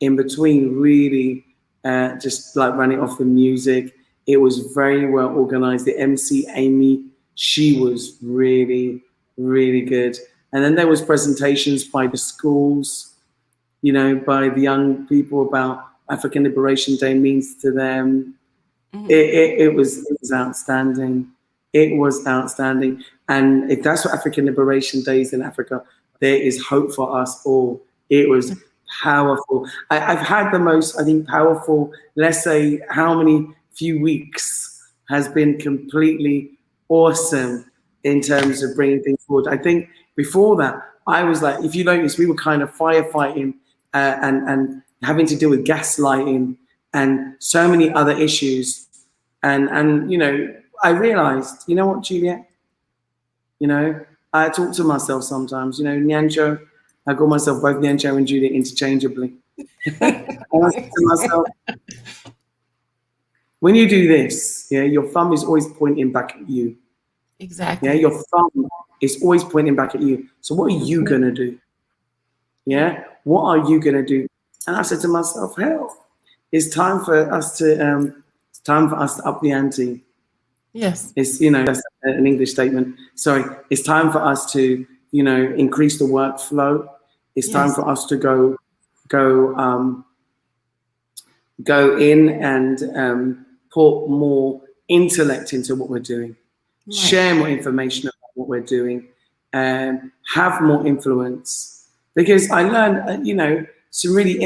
in between really just like running off the music. It was very well organized. The MC, Amy, she was really, really good. And then there was presentations by the schools, you know, by the young people about African Liberation Day means to them. Mm-hmm. It was outstanding. It was outstanding. And if that's what African Liberation Day is in Africa, there is hope for us all. It was powerful. I've had the most, I think, powerful, let's say, how many few weeks has been completely awesome in terms of bringing things forward. I think before that, I was like, if you notice, we were kind of firefighting and having to deal with gaslighting and so many other issues. And you know, I realized, you know what, Juliet? You know, I talk to myself sometimes, you know, Nyanjo, I call myself both Nyanjo and Juliet interchangeably. And I say to myself, when you do this, yeah, your thumb is always pointing back at you. Exactly. Yeah, your thumb is always pointing back at you. So what are you gonna do? Yeah, what are you gonna do? And I said to myself, hell, it's time for us to up the ante. Yes. It's, you know, that's an English statement. Sorry, it's time for us to, you know, increase the workflow. It's time for us to go in and put more intellect into what we're doing, share more information about what we're doing, and have more influence. Because I learned, you know, some really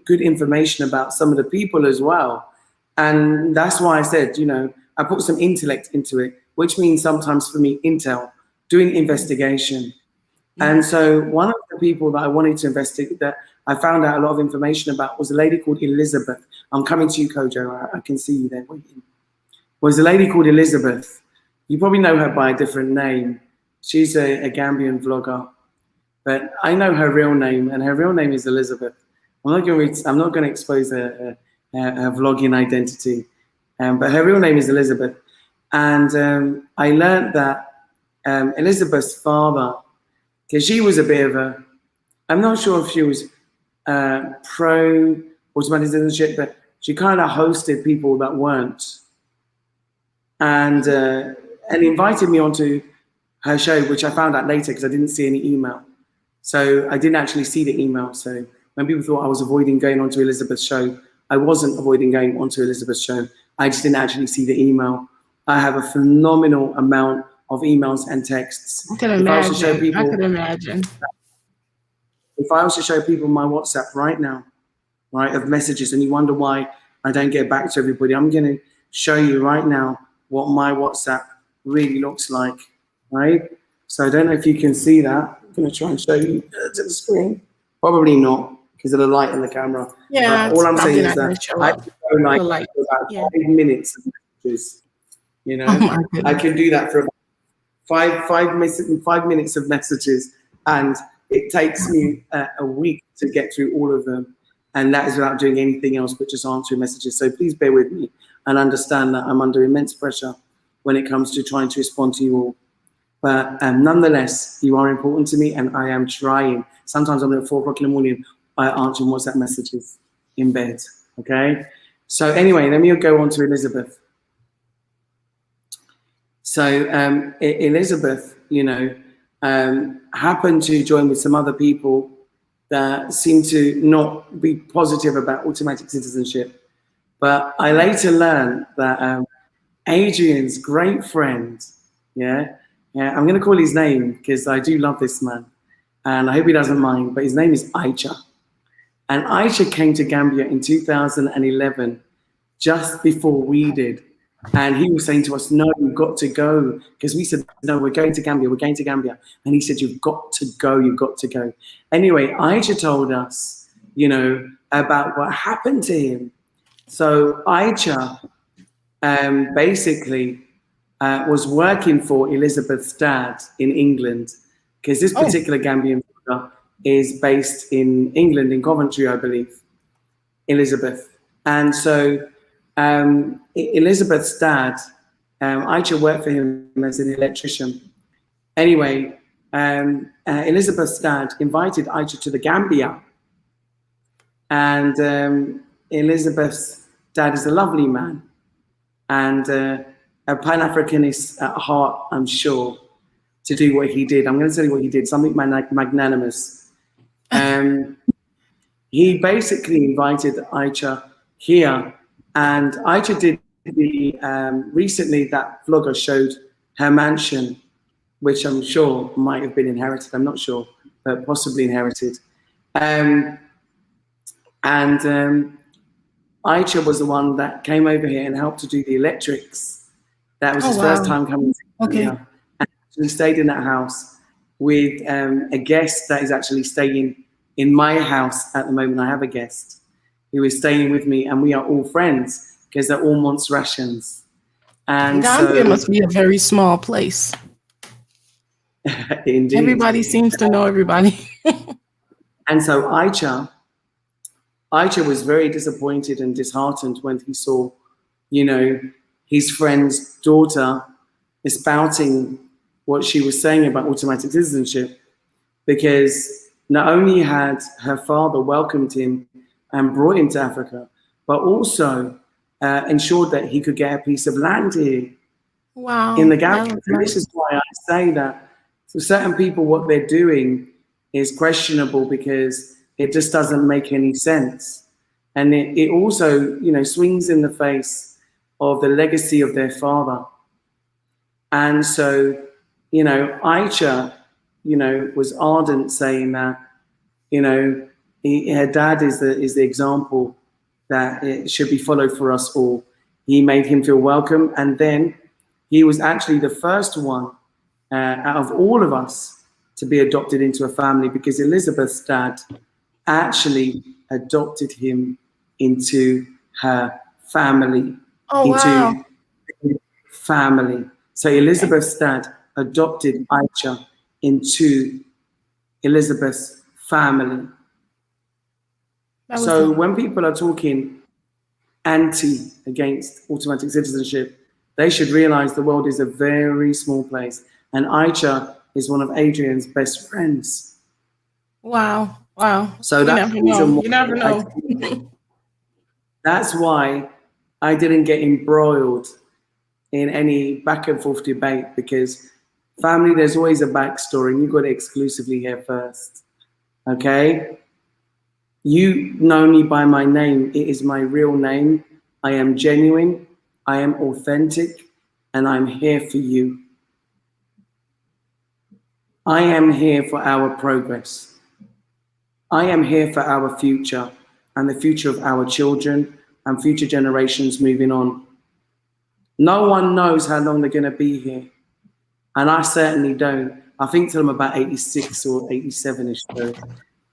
good information about some of the people as well. And that's why I said, you know, I put some intellect into it, which means sometimes for me, intel, doing investigation, And so one of the people that I wanted to investigate, that I found out a lot of information about, was a lady called Elizabeth. I'm coming to you, Kojo. I can see you there waiting. Was a lady called Elizabeth. You probably know her by a different name. She's a Gambian vlogger, but I know her real name, and her real name is Elizabeth. I'm not going to expose her vlogging identity, but her real name is Elizabeth. And I learned that Elizabeth's father, because she was a bit of a, I'm not sure if she was pro automatic citizenship, but she kind of hosted people that weren't, and invited me onto her show, which I found out later because I didn't see any email. So I didn't actually see the email. So when people thought I was avoiding going onto Elizabeth's show, I wasn't avoiding going onto Elizabeth's show. I just didn't actually see the email. I have a phenomenal amount of emails and texts. I can imagine. I could imagine. If I was to show people my WhatsApp right now, right, of messages, and you wonder why I don't get back to everybody, I'm going to show you right now what my WhatsApp really looks like, right? So I don't know if you can see that. I'm going to try and show you to the screen. Probably not because of the light in the camera. Yeah. All I'm saying is that I can go like about 5 minutes of messages. You know, I can do that for about 5 minutes of messages, and it takes me a week to get through all of them. And that is without doing anything else but just answering messages. So please bear with me and understand that I'm under immense pressure when it comes to trying to respond to you all. But nonetheless, you are important to me, and I am trying. Sometimes I'm at 4 o'clock in the morning answering WhatsApp messages in bed, okay? So anyway, let me go on to Elizabeth. So Elizabeth, you know, happened to join with some other people that seem to not be positive about automatic citizenship. But I later learned that Adrian's great friend, I'm going to call his name because I do love this man, and I hope he doesn't mind, but his name is Aicha. And Aicha came to Gambia in 2011, just before we did. And he was saying to us, no, you've got to go. Because we said, no, we're going to Gambia, we're going to Gambia. And he said, you've got to go, you've got to go. Anyway, Aicha told us, you know, about what happened to him. So Aicha basically was working for Elizabeth's dad in England, because this particular Gambian brother is based in England, in Coventry, I believe, Elizabeth. And so Elizabeth's dad, Aicha worked for him as an electrician. Anyway, Elizabeth's dad invited Aicha to the Gambia. And Elizabeth's dad is a lovely man, and a Pan Africanist at heart, I'm sure, to do what he did. I'm going to tell you what he did, something magnanimous. He basically invited Aicha here, and Aicha did recently that vlogger showed her mansion, which I'm sure might have been inherited. I'm not sure, but possibly inherited. Aicha was the one that came over here and helped to do the electrics. That was his first time coming to India. And we stayed in that house with a guest that is actually staying in my house at the moment. I have a guest who is staying with me, and we are all friends because they're all Montserratians. And Gambia must be a very small place. Indeed. Everybody seems to know everybody. And so Aicha was very disappointed and disheartened when he saw, you know, his friend's daughter espouting what she was saying about automatic citizenship, because not only had her father welcomed him and brought him to Africa, but also ensured that he could get a piece of land here in the Gambia. And this is why I say that for certain people, what they're doing is questionable, because it just doesn't make any sense. And it also, you know, swings in the face of the legacy of their father. And so, you know, Aicha, you know, was ardent, saying that, you know, her dad is the example that it should be followed for us all. He made him feel welcome. And then he was actually the first one out of all of us to be adopted into a family, because Elizabeth's dad actually adopted him into her family, Oh, wow. into family. So Elizabeth's dad adopted Aisha into Elizabeth's family. That was So when people are talking against automatic citizenship, they should realize the world is a very small place. And Aisha is one of Adrian's best friends. wow. Wow. So You that's never the reason know. why You never know. that's why I didn't get embroiled in any back and forth debate, because family, there's always a backstory, and you've got to exclusively hear first. Okay? You know me by my name. It is my real name. I am genuine. I am authentic. And I'm here for you. I am here for our progress. I am here for our future and the future of our children and future generations moving on. No one knows how long they're going to be here. And I certainly don't. I think till I'm about 86 or 87-ish. So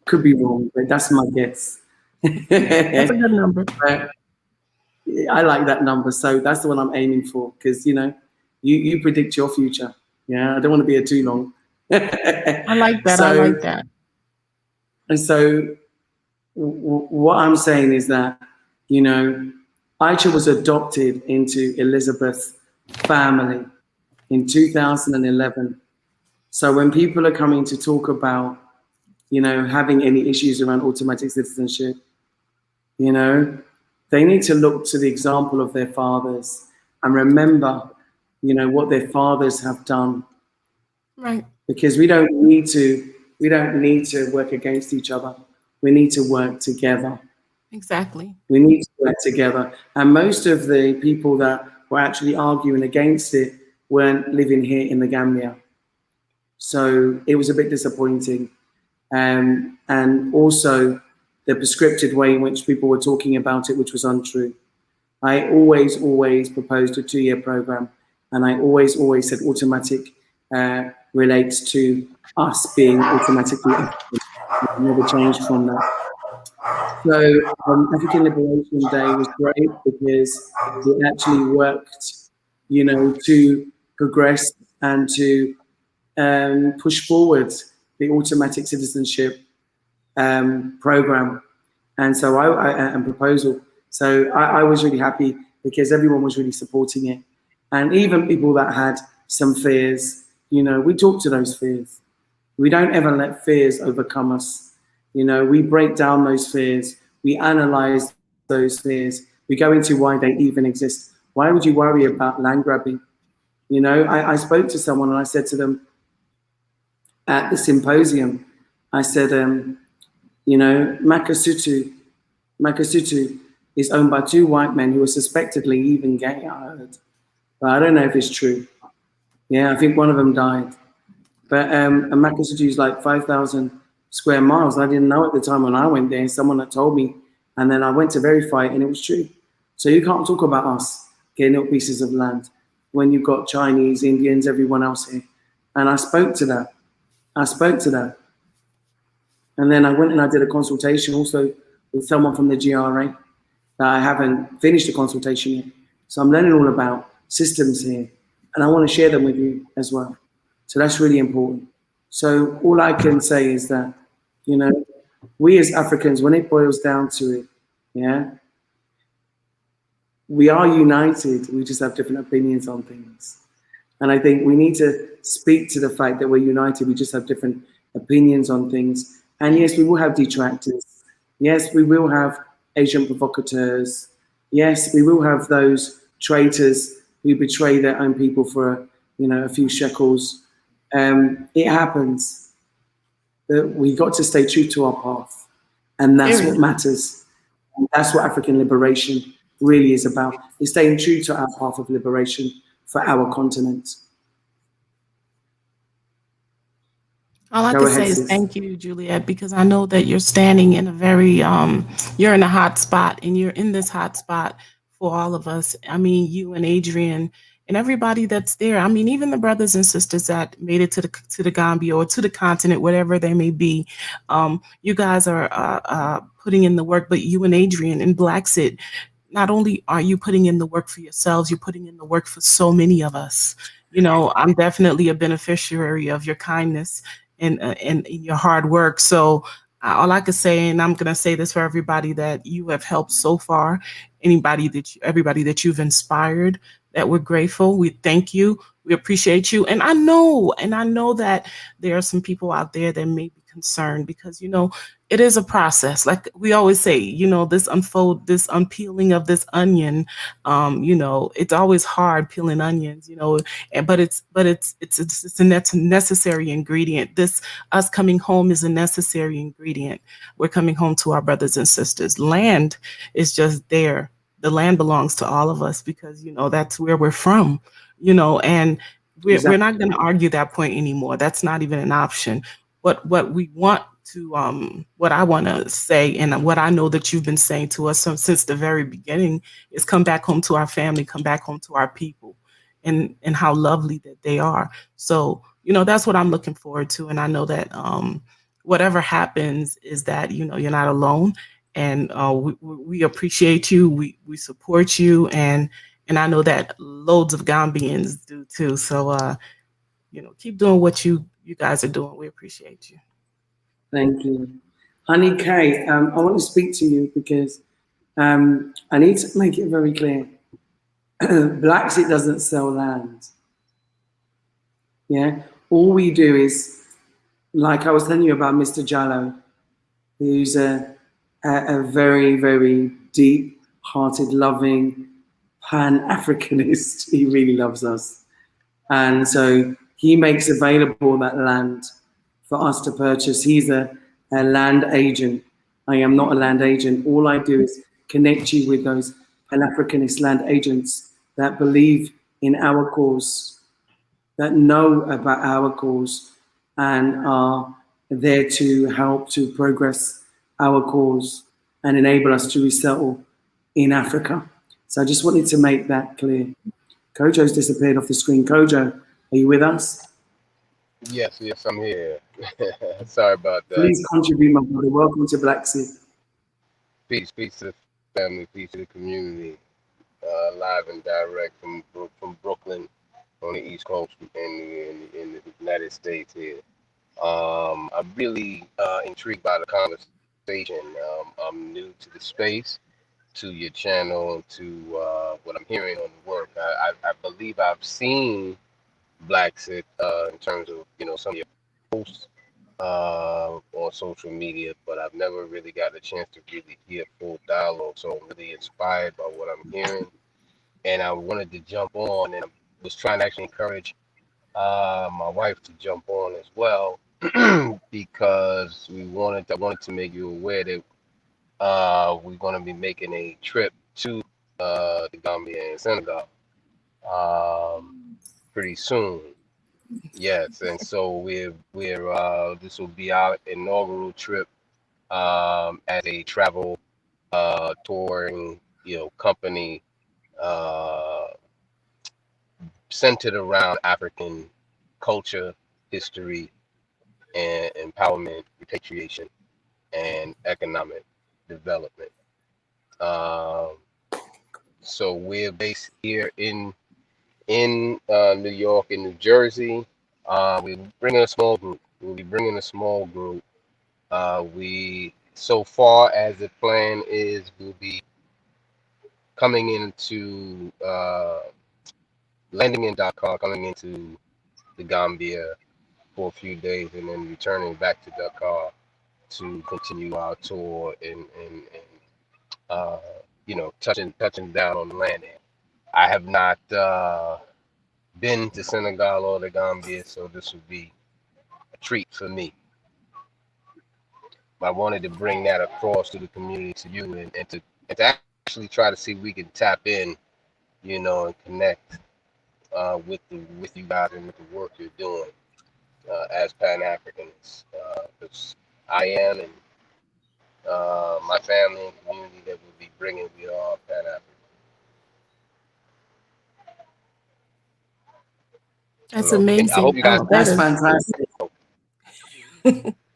could be wrong, but that's my guess. That's a good number. But I like that number. So that's the one I'm aiming for, because, you know, you predict your future. Yeah, I don't want to be here too long. I like that. I like that. And so what I'm saying is that, you know, Aisha was adopted into Elizabeth's family in 2011. So when people are coming to talk about, you know, having any issues around automatic citizenship, you know, they need to look to the example of their fathers and remember, you know, what their fathers have done. Right. Because we don't need to work against each other. We need to work together. Exactly. We need to work together. And most of the people that were actually arguing against it weren't living here in the Gambia. So it was a bit disappointing. And also the prescripted way in which people were talking about it, which was untrue. I always proposed a 2-year program. And I always said automatic relates to us being automatically African. I've never changed from that. So African Liberation Day was great because it actually worked, you know, to progress and to push forward the automatic citizenship program, and so and proposal. So I was really happy because everyone was really supporting it, and even people that had some fears, you know, we talk to those fears. We don't ever let fears overcome us. You know, we break down those fears. We analyze those fears. We go into why they even exist. Why would you worry about land grabbing? You know, I spoke to someone and I said to them at the symposium, I said, you know, Makasutu is owned by 2 white men who are suspectedly even gay, I heard. But I don't know if it's true. Yeah, I think one of them died. But Makasutu is like 5,000 square miles. I didn't know at the time when I went there. Someone had told me. And then I went to verify it and it was true. So you can't talk about us getting up pieces of land when you've got Chinese, Indians, everyone else here. And I spoke to that. And then I went and I did a consultation also with someone from the GRA that I haven't finished the consultation yet. So I'm learning all about systems here and I want to share them with you as well. So that's really important. So all I can say is that, you know, we as Africans, when it boils down to it, yeah, we are united. We just have different opinions on things. And I think we need to speak to the fact that we're united. We just have different opinions on things. And yes, we will have detractors. Yes, we will have Asian provocateurs. Yes, we will have those traitors who betray their own people for, you know, a few shekels. It happens. We got to stay true to our path. And that's what matters. And that's what African liberation really is about. It's staying true to our path of liberation for our continent. All I can say is thank you, Juliet, because I know that you're standing in a very, you're in a hot spot and you're in this hot spot for all of us. I mean, you and Adrian and everybody that's there. I mean, even the brothers and sisters that made it to the Gambia or to the continent, whatever they may be. You guys are putting in the work, but you and Adrian and Blaxit, not only are you putting in the work for yourselves, you're putting in the work for so many of us. I'm definitely a beneficiary of your kindness and your hard work. So all I could say, and I'm gonna say this for everybody that you have helped so far, everybody that you've inspired, that we're grateful. We thank you. We appreciate you. And I know that there are some people out there that may be concerned because it is a process. Like we always say, this unpeeling of this onion, it's always hard peeling onions, but it's a necessary ingredient. This us coming home is a necessary ingredient. We're coming home to our brothers and sisters. Land is just there. The land belongs to all of us because that's where we're from, and we're Exactly. not going to argue that point anymore. That's not even an option. What we want to what I want to say, and what I know that you've been saying to us since the very beginning, is come back home to our family, come back home to our people, and how lovely that they are. So that's what I'm looking forward to, and I know that whatever happens is that you're not alone, and we appreciate you, we support you, and I know that loads of Gambians do too. So keep doing what you guys are doing. We appreciate you. Thank you. Honey K, I want to speak to you because I need to make it very clear. Blaxit doesn't sell land. Yeah. All we do is, like I was telling you about Mr. Jallo, who's a very, very deep hearted, loving Pan Africanist. He really loves us. And so he makes available that land for us to purchase. He's a land agent. I am not a land agent. All I do is connect you with those Pan Africanist land agents that believe in our cause, that know about our cause, and are there to help to progress our cause and enable us to resettle in Africa. So I just wanted to make that clear. Kojo's disappeared off the screen. Kojo, are you with us? Yes, yes, I'm here. Sorry about that. Please contribute, my brother. Welcome to Black Sea. Peace to the family, peace to the community. Live and direct from Brooklyn on the East Coast in the United States here. I'm really intrigued by the conversation. I'm new to the space, to your channel, to what I'm hearing on the work. I believe I've seen Blaxit in terms of some of your posts on social media, but I've never really got a chance to really hear full dialogue. So I'm really inspired by what I'm hearing, and I wanted to jump on, and I was trying to actually encourage my wife to jump on as well because I wanted to make you aware that we're going to be making a trip to the Gambia and Senegal pretty soon. Yes, and so we're this will be our inaugural trip as a travel touring company uh, centered around African culture, history, and empowerment, repatriation, and economic development. Um, so we're based here in New York and New Jersey. We're bringing a small group. We'll be bringing a small group. We so far as the plan is, we'll be coming into landing in Dakar, coming into the Gambia for a few days, and then returning back to Dakar to continue our tour and uh, touching down on the land. I have not been to Senegal or the Gambia, so this would be a treat for me. I wanted to bring that across to the community, to you, and to actually try to see if we can tap in, and connect with you guys and with the work you're doing as Pan Africans. Because I am, and my family and community that we'll be bringing, we are Pan African. That's Hello. I amazing. hope you guys. Oh, that That's is. fantastic.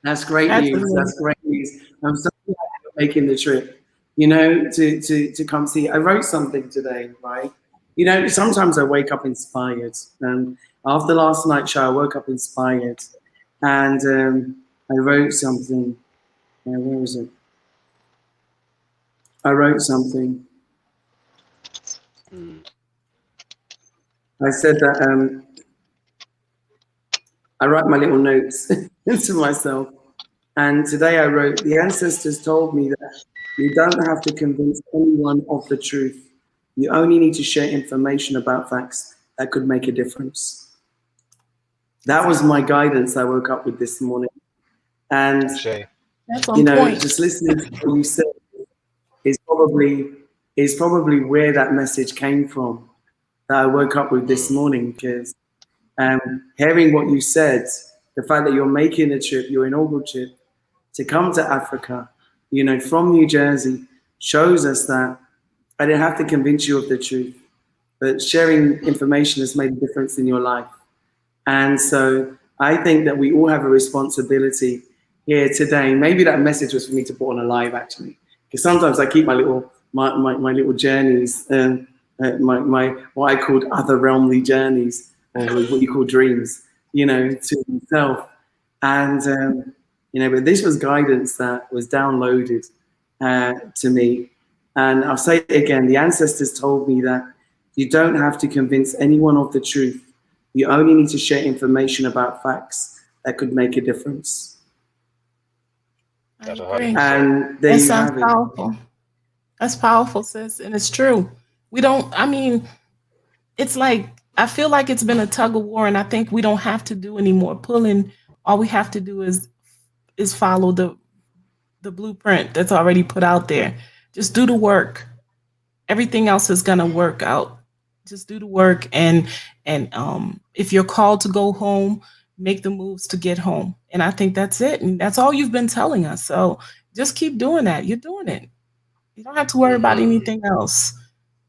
That's great That's news. amazing. That's great news. I'm so glad you're making the trip, you know, to come see. I wrote something today, right? You know, sometimes I wake up inspired. And after last night's show, I woke up inspired. And I wrote something. Where is it? I wrote something. I said that I write my little notes to myself. And today I wrote, the ancestors told me that you don't have to convince anyone of the truth. You only need to share information about facts that could make a difference. That was my guidance I woke up with this morning. And, Shay. That's you on know, point. just listening to what you said is probably where that message came from that I woke up with this morning, because hearing what you said, the fact that you're making a trip, your inaugural trip to come to Africa, you know, from New Jersey, shows us that I didn't have to convince you of the truth, but sharing information has made a difference in your life. And so I think that we all have a responsibility here today. Maybe that message was for me to put on a live, actually, because sometimes I keep my little journeys, my what I called other realmly journeys, or what you call dreams, you know, to myself. And you know, but this was guidance that was downloaded to me. And I'll say it again: the ancestors told me that you don't have to convince anyone of the truth. You only need to share information about facts that could make a difference. I That's agree. 100%. And there That you sounds have it. powerful. That's powerful, sis. And it's true. We don't, I mean, it's like, I feel like it's been a tug of war, and I think we don't have to do any more pulling. All we have to do is follow the blueprint that's already put out there. Just do the work. Everything else is gonna work out. Just do the work, and if you're called to go home, make the moves to get home. And I think that's it. And that's all you've been telling us. So just keep doing that. You're doing it. You don't have to worry about anything else.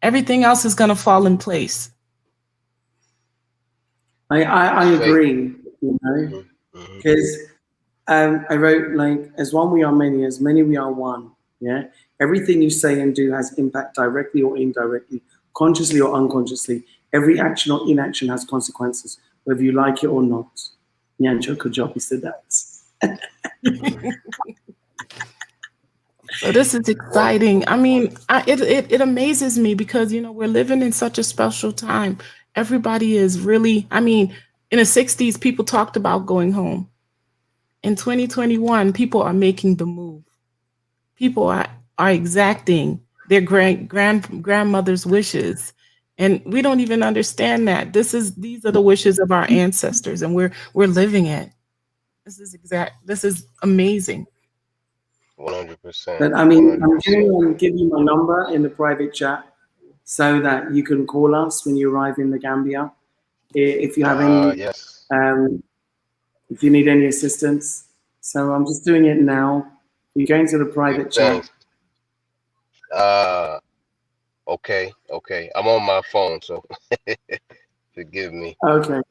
Everything else is gonna fall in place. I Shay. agree, you know, because I wrote, like, as one we are many, as many we are one. Yeah, everything you say and do has impact directly or indirectly, consciously or unconsciously. Every action or inaction has consequences, whether you like it or not. Nyancho, good job, you said that. So this is exciting. I mean, it amazes me because, you know, we're living in such a special time. Everybody is really, I mean, in the 60s, people talked about going home. In 2021, people are making the move. People are exacting their grandmother's wishes. And we don't even understand that. These are the wishes of our ancestors, and we're living it. This is amazing. 100%. But I mean, I'm 100%. going to give you my number in the private chat so that you can call us when you arrive in the Gambia. If you have any, Yes. if you need any assistance. So I'm just doing it now. You're going to the private chat. Thanks. Okay. I'm on my phone, so forgive me. Okay.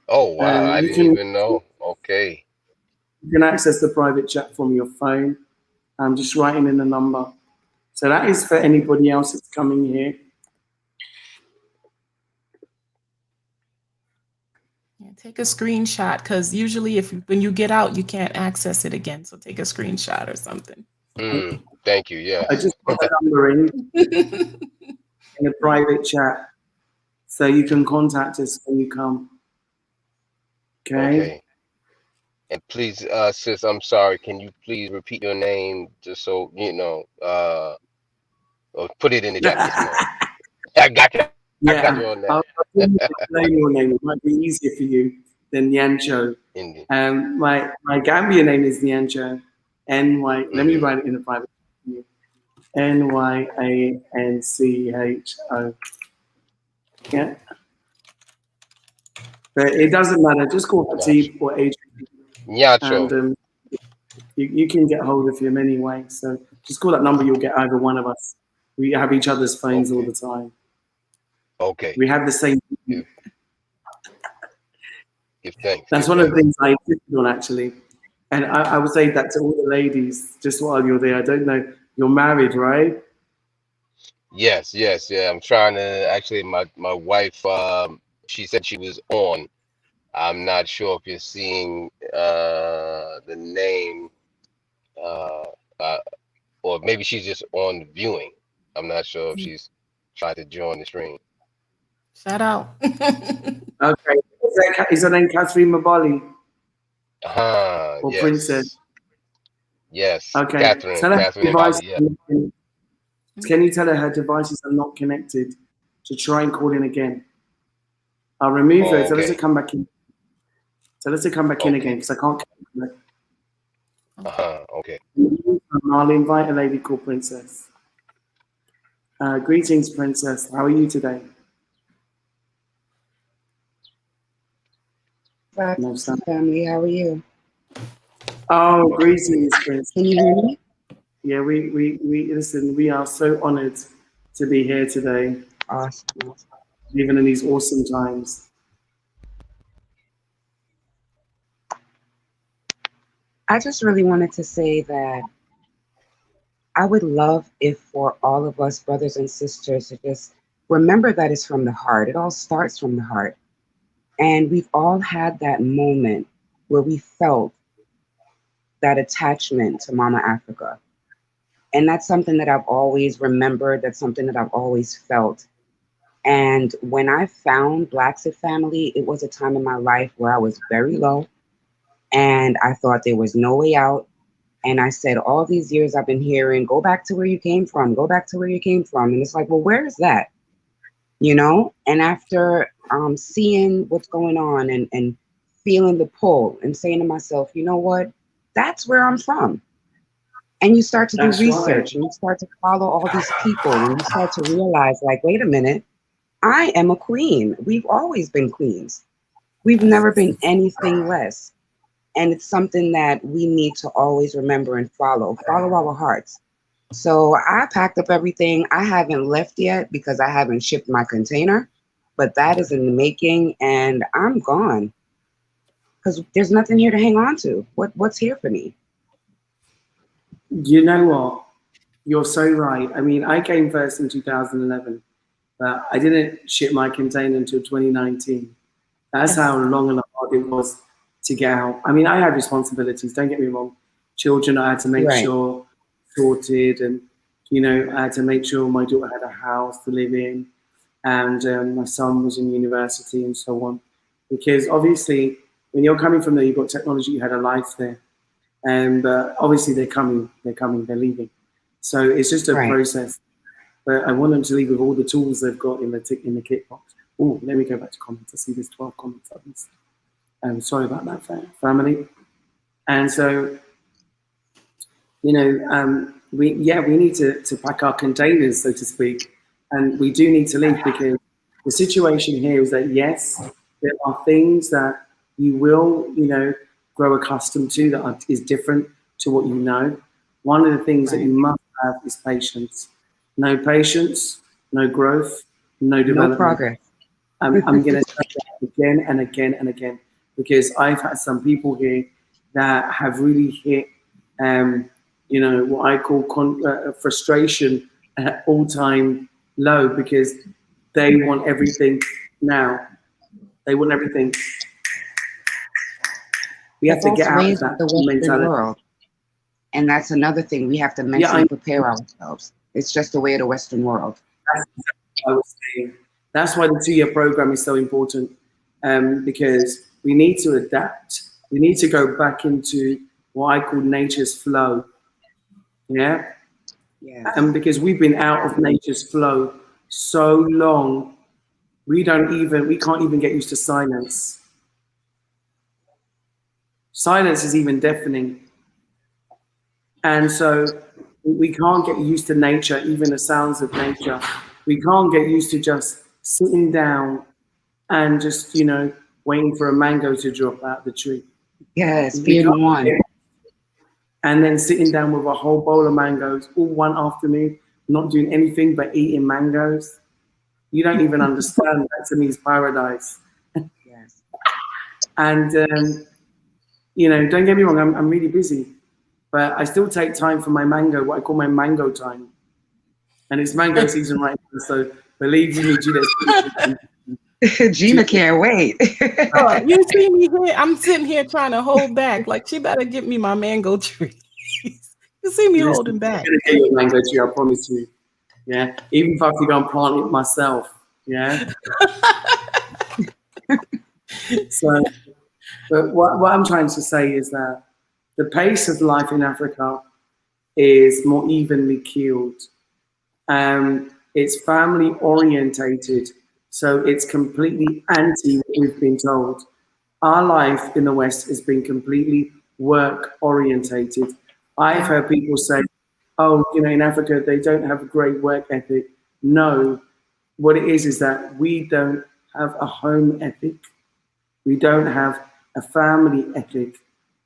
Oh wow, I You didn't can even know. Okay. you can access the private chat from your phone. I'm just writing in the number. So that is for anybody else that's coming here. Yeah, take a screenshot, because usually when you get out, you can't access it again. So take a screenshot or something. Thank you. I Yes. just put the number in the private chat so you can contact us when you come. Okay. And please, sis, I'm sorry. Can you please repeat your name just so you know? Or put it in the Japanese mode. I got you. I got you Yeah, on that. I'll explain your name. It might be easier for you than Nyancho. Indeed. My Gambia name is Nyancho. N-Y, let me write it in the private. Nyancho. Yeah. But it doesn't matter. Just call Hatib or Adrian. Nyacho. And you can get hold of him anyway. So just call that number. You'll get either one of us. We have each other's phones all the time. Okay. We have the same. Give thanks. That's one of the things I insisted on, actually. And I would say that to all the ladies, just while you're there. I don't know, you're married, right? Yes, yes, yeah. I'm trying to actually. My wife. She said she was on. I'm not sure if you're seeing the name, uh, uh, or maybe she's just on the viewing. I'm not sure if she's trying to join the stream. Shout out. Okay. Is her name Catherine Mabali or Yes. Princess? Yes. Okay. Catherine. Tell her Catherine device, Mabali, yeah. can you tell her devices are not connected to try and call in again? I'll remove her. Tell her to come back in. Tell her to come back in again because I can't connect. Okay. I'll invite a lady called Princess. Greetings, Princess. How are you today? Blaxit family, how are you? Oh, greetings, Princess. Can you hear me? Yeah, we listen. We are so honored to be here today, Awesome. even in these awesome times. I just really wanted to say that I would love if for all of us brothers and sisters to just remember that it's from the heart. It all starts from the heart. And we've all had that moment where we felt that attachment to Mama Africa. And that's something that I've always remembered. That's something that I've always felt. And when I found Blaxit family, it was a time in my life where I was very low and I thought there was no way out. And I said, all these years I've been hearing, go back to where you came from, go back to where you came from. And it's like, well, where is that? You know? And after seeing what's going on and feeling the pull and saying to myself, you know what? That's where I'm from. And you start to do research and you start to follow all these people and you start to realize, like, wait a minute, I am a queen. We've always been queens. We've never been anything less. And it's something that we need to always remember and follow our hearts. So I packed up everything. I haven't left yet because I haven't shipped my container, but that is in the making and I'm gone because there's nothing here to hang on to. What's here for me? You know what? You're so right. I mean, I came first in 2011, but I didn't ship my container until 2019. That's how long and hard it was to get out. I mean, I had responsibilities, don't get me wrong. Children, I had to make sure sorted, and, you know, I had to make sure my daughter had a house to live in, and my son was in university and so on. Because obviously, when you're coming from there, you've got technology, you had a life there. And obviously they're coming, they're leaving. So it's just a process. But I want them to leave with all the tools they've got in the kit box. Oh, let me go back to comments. I see there's 12 comments. Sorry about that, family. And so, you know, we need to pack our containers, so to speak. And we do need to leave because the situation here is that, yes, there are things that you will, you know, grow accustomed to that is different to what you know. One of the things that you must have is patience. No patience, no growth, no development. No progress. I'm going to say that again and again and again because I've had some people here that have really hit, you know, what I call frustration at all-time low because they want everything now. They want everything. We have to get out of that the Western mentality. World. And that's another thing. We have to mentally prepare ourselves. It's just the way of the Western world. That's exactly what I was saying. That's why the 2-year program is so important because we need to adapt. We need to go back into what I call nature's flow. Yeah? And because we've been out of nature's flow so long, we can't even get used to silence. Silence is even deafening. And so we can't get used to nature, even the sounds of nature. We can't get used to just sitting down and just, you know, waiting for a mango to drop out the tree. Yes, being one. And then sitting down with a whole bowl of mangoes all one afternoon, not doing anything but eating mangoes. You don't even understand. That to me is paradise. Yes. And you know, don't get me wrong, I'm really busy, but I still take time for my mango, what I call my mango time. And it's mango season right now, so believe you me, Gina can't wait. You see me here, I'm sitting here trying to hold back. Like, she better get me my mango tree. You see me holding back. I'm gonna get you a mango tree, I promise you. Yeah, even if I have to go and plant it myself. Yeah. So, but what I'm trying to say is that the pace of life in Africa is more evenly keeled. It's family orientated, so it's completely anti what we've been told. Our life in the West has been completely work orientated. I've heard people say, oh, you know, in Africa, they don't have a great work ethic. No, what it is that we don't have a home ethic. We don't have a family ethic.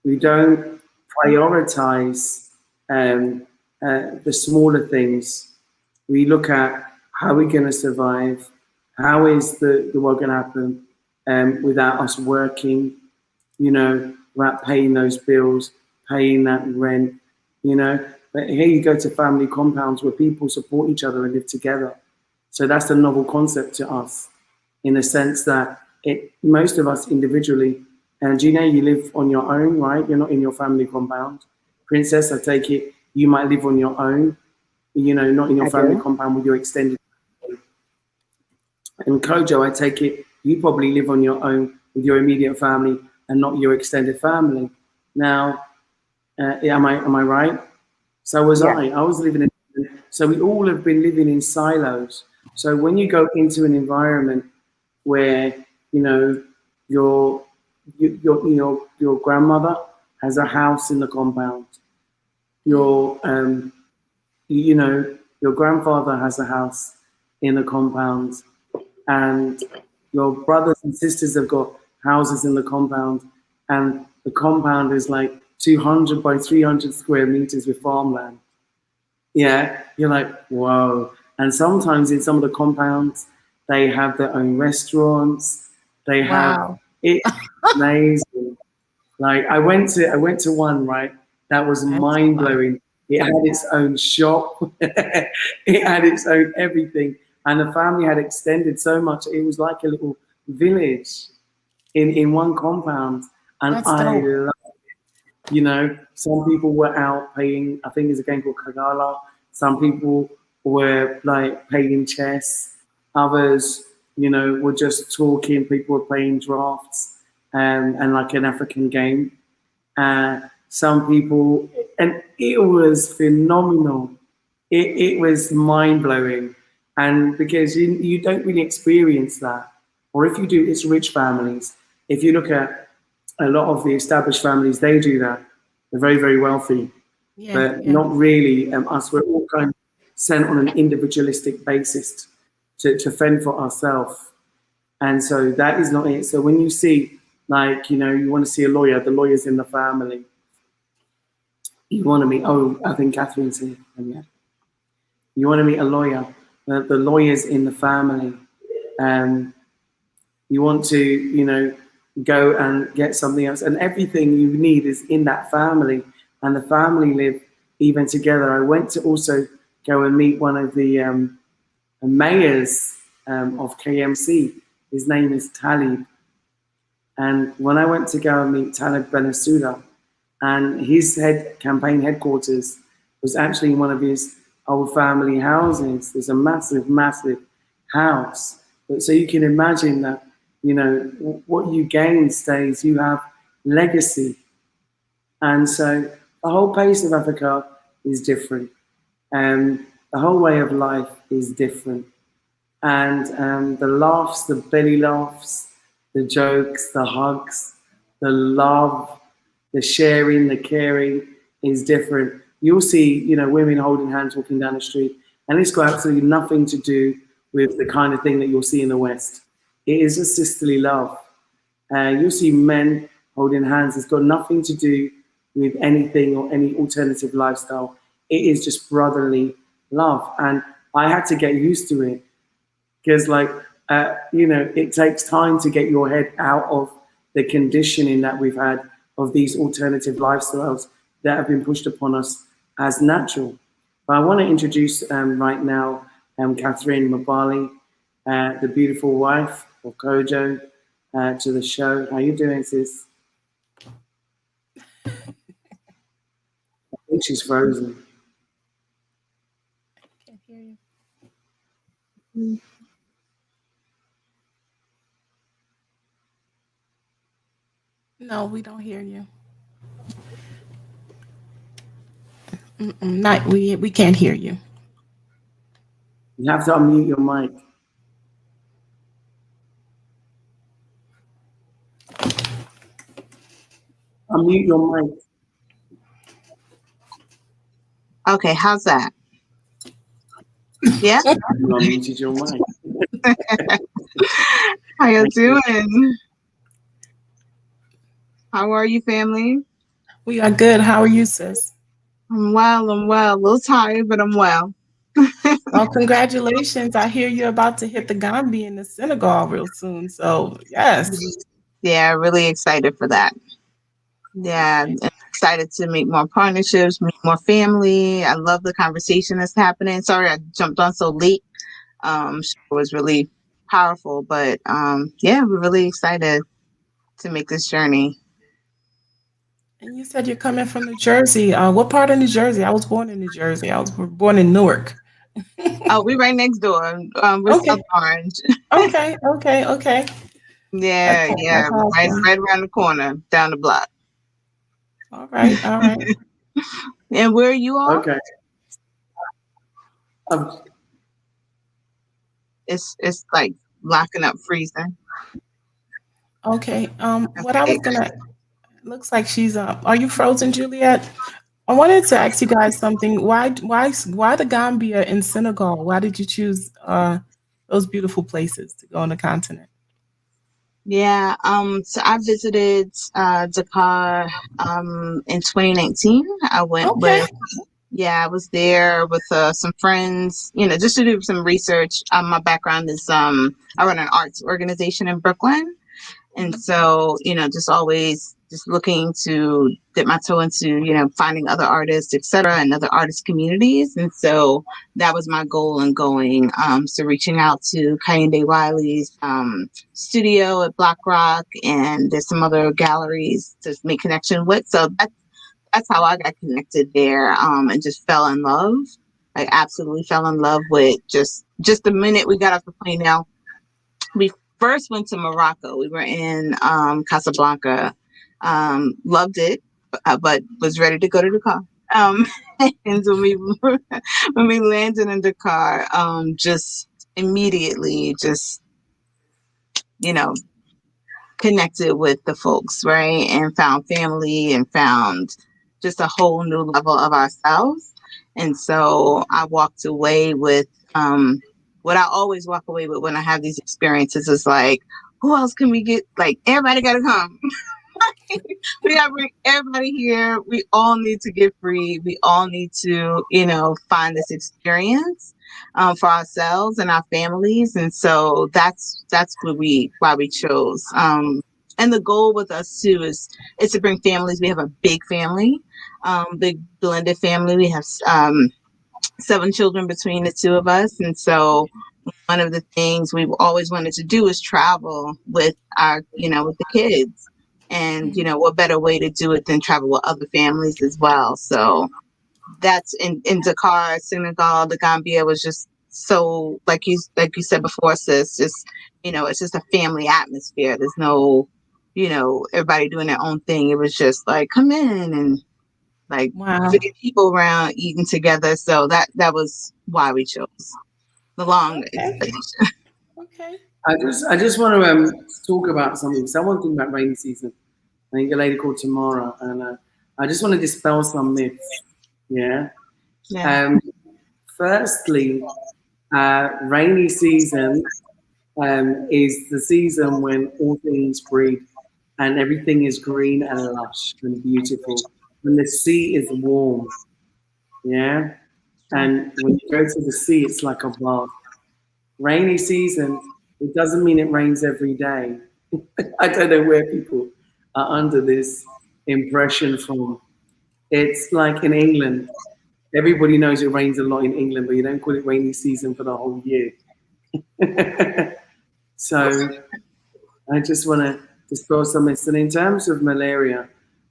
We don't prioritize the smaller things. We look at how we're going to survive, how is the world going to happen without us working, you know, without paying those bills, paying that rent, you know. But here you go to family compounds where people support each other and live together. So that's a novel concept to us, in the sense that most of us individually, and Gina, you live on your own, right? You're not in your family compound. Princess, I take it, you might live on your own, you know, not in your family compound with your extended family. And Kojo, I take it, you probably live on your own with your immediate family and not your extended family. Now, am I right? So was I. I was living in. So we all have been living in silos. So when you go into an environment where, you know, your grandmother has a house in the compound, your you know, your grandfather has a house in the compound, and your brothers and sisters have got houses in the compound, and the compound is like 200 by 300 square meters with farmland. Yeah, you're like, whoa. And sometimes in some of the compounds, they have their own restaurants. They have it's amazing. Like I went to one, right, that was mind blowing. It had its own shop, it had its own everything, and the family had extended so much. It was like a little village in one compound, and I love it. You know, some people were out playing, I think there's a game called Kagala. Some people were like playing chess. Others, you know, were just talking. People were playing drafts and like an African game. Some people, and it was phenomenal. It was mind blowing. And because you don't really experience that, or if you do, it's rich families. If you look at a lot of the established families, they do that. They're very, very wealthy, but not really us. We're all kind of sent on an individualistic basis to fend for ourselves. And so that is not it. So when you see, like, you know, you want to see a lawyer, the lawyer's in the family. You want to meet, oh, I think Catherine's here. Yeah. You want to meet a lawyer, the lawyer's in the family. You want to, you know, go and get something else, and everything you need is in that family, and the family live even together. I went to also go and meet one of the mayors of KMC. His name is Talib, and when I went to go and meet Talib Benasuda, and his campaign headquarters was actually in one of his old family houses. There's a massive, massive house, but so you can imagine that, you know, what you gain stays. You have legacy. And so the whole pace of Africa is different. And the whole way of life is different. And the laughs, the belly laughs, the jokes, the hugs, the love, the sharing, the caring is different. You'll see, you know, women holding hands walking down the street, and it's got absolutely nothing to do with the kind of thing that you'll see in the West. It is a sisterly love. You'll see men holding hands. It's got nothing to do with anything or any alternative lifestyle. It is just brotherly love. And I had to get used to it because, like, you know, it takes time to get your head out of the conditioning that we've had of these alternative lifestyles that have been pushed upon us as natural. But I want to introduce right now Catherine Mabali, the beautiful wife of Kojo, to the show. How you doing, sis? I think she's frozen. Can't hear you. No, we don't hear you. Not we can't hear you. You have to unmute your mic. Unmute your mic. Okay, how's that? Yeah? You unmuted your mic. How you doing? How are you, family? We are good. How are you, sis? I'm well. A little tired, but I'm well. Well, congratulations. I hear you're about to hit the Gambia in the Senegal real soon. So, yes. Yeah, really excited for that. Yeah, Okay. and excited to make more partnerships, meet more family. I love the conversation that's happening. Sorry I jumped on so late. It was really powerful, but yeah, we're really excited to make this journey. And you said you're coming from New Jersey. What part of New Jersey? I was born in New Jersey. I was born in Newark. Oh, we're right next door. We're Okay. South Orange. Okay. Yeah, That's right awesome. around the corner, down the block. All right. And where are you all? Okay. It's like locking up, freezing. Okay. What I was gonna looks like she's are you frozen, Juliet? I wanted to ask you guys something. Why the Gambia and Senegal? Why did you choose those beautiful places to go on the continent? Yeah, so I visited Dakar in 2019. I went Okay. I was there with some friends, just to do some research. My background is I run an arts organization in Brooklyn. And so, just always just looking to dip my toe into, finding other artists, et cetera, and other artist communities. And so that was my goal in going. So reaching out to Kayinde Wiley's studio at Black Rock, and there's some other galleries to make connection with. So that's how I got connected there, and just fell in love. I absolutely fell in love with just the minute we got off the plane. Now, we first went to Morocco. We were in Casablanca. Loved it, but was ready to go to Dakar. And so when we landed in Dakar, just immediately just connected with the folks, right? And found family and found just a whole new level of ourselves. And so I walked away with what I always walk away with when I have these experiences is like, who else can we get? Like, everybody got to come. We got to bring everybody here. We all need to get free. We all need to, find this experience for ourselves and our families. And so that's why we chose. And the goal with us too is to bring families. We have a big family, big blended family. We have 7 children between the two of us. And so one of the things we've always wanted to do is travel with our, with the kids. And, what better way to do it than travel with other families as well. So that's in Dakar, Senegal, the Gambia was just so, like you said before, sis, just, it's just a family atmosphere. There's no, everybody doing their own thing. It was just like, come in and like Wow. 50 people around eating together. So that was why we chose the long explanation. Okay. I just want to talk about something. Someone talking about rainy season. I think a lady called Tamara, and I just want to dispel some myths. Yeah. Firstly, rainy season is the season when all things breathe and everything is green and lush and beautiful. When the sea is warm, yeah. And when you go to the sea, it's like a bath. Rainy season, it doesn't mean it rains every day. I don't know where people are under this impression from. It's like in England. Everybody knows it rains a lot in England, but you don't call it rainy season for the whole year. So I just want to dispel some myths. And in terms of malaria,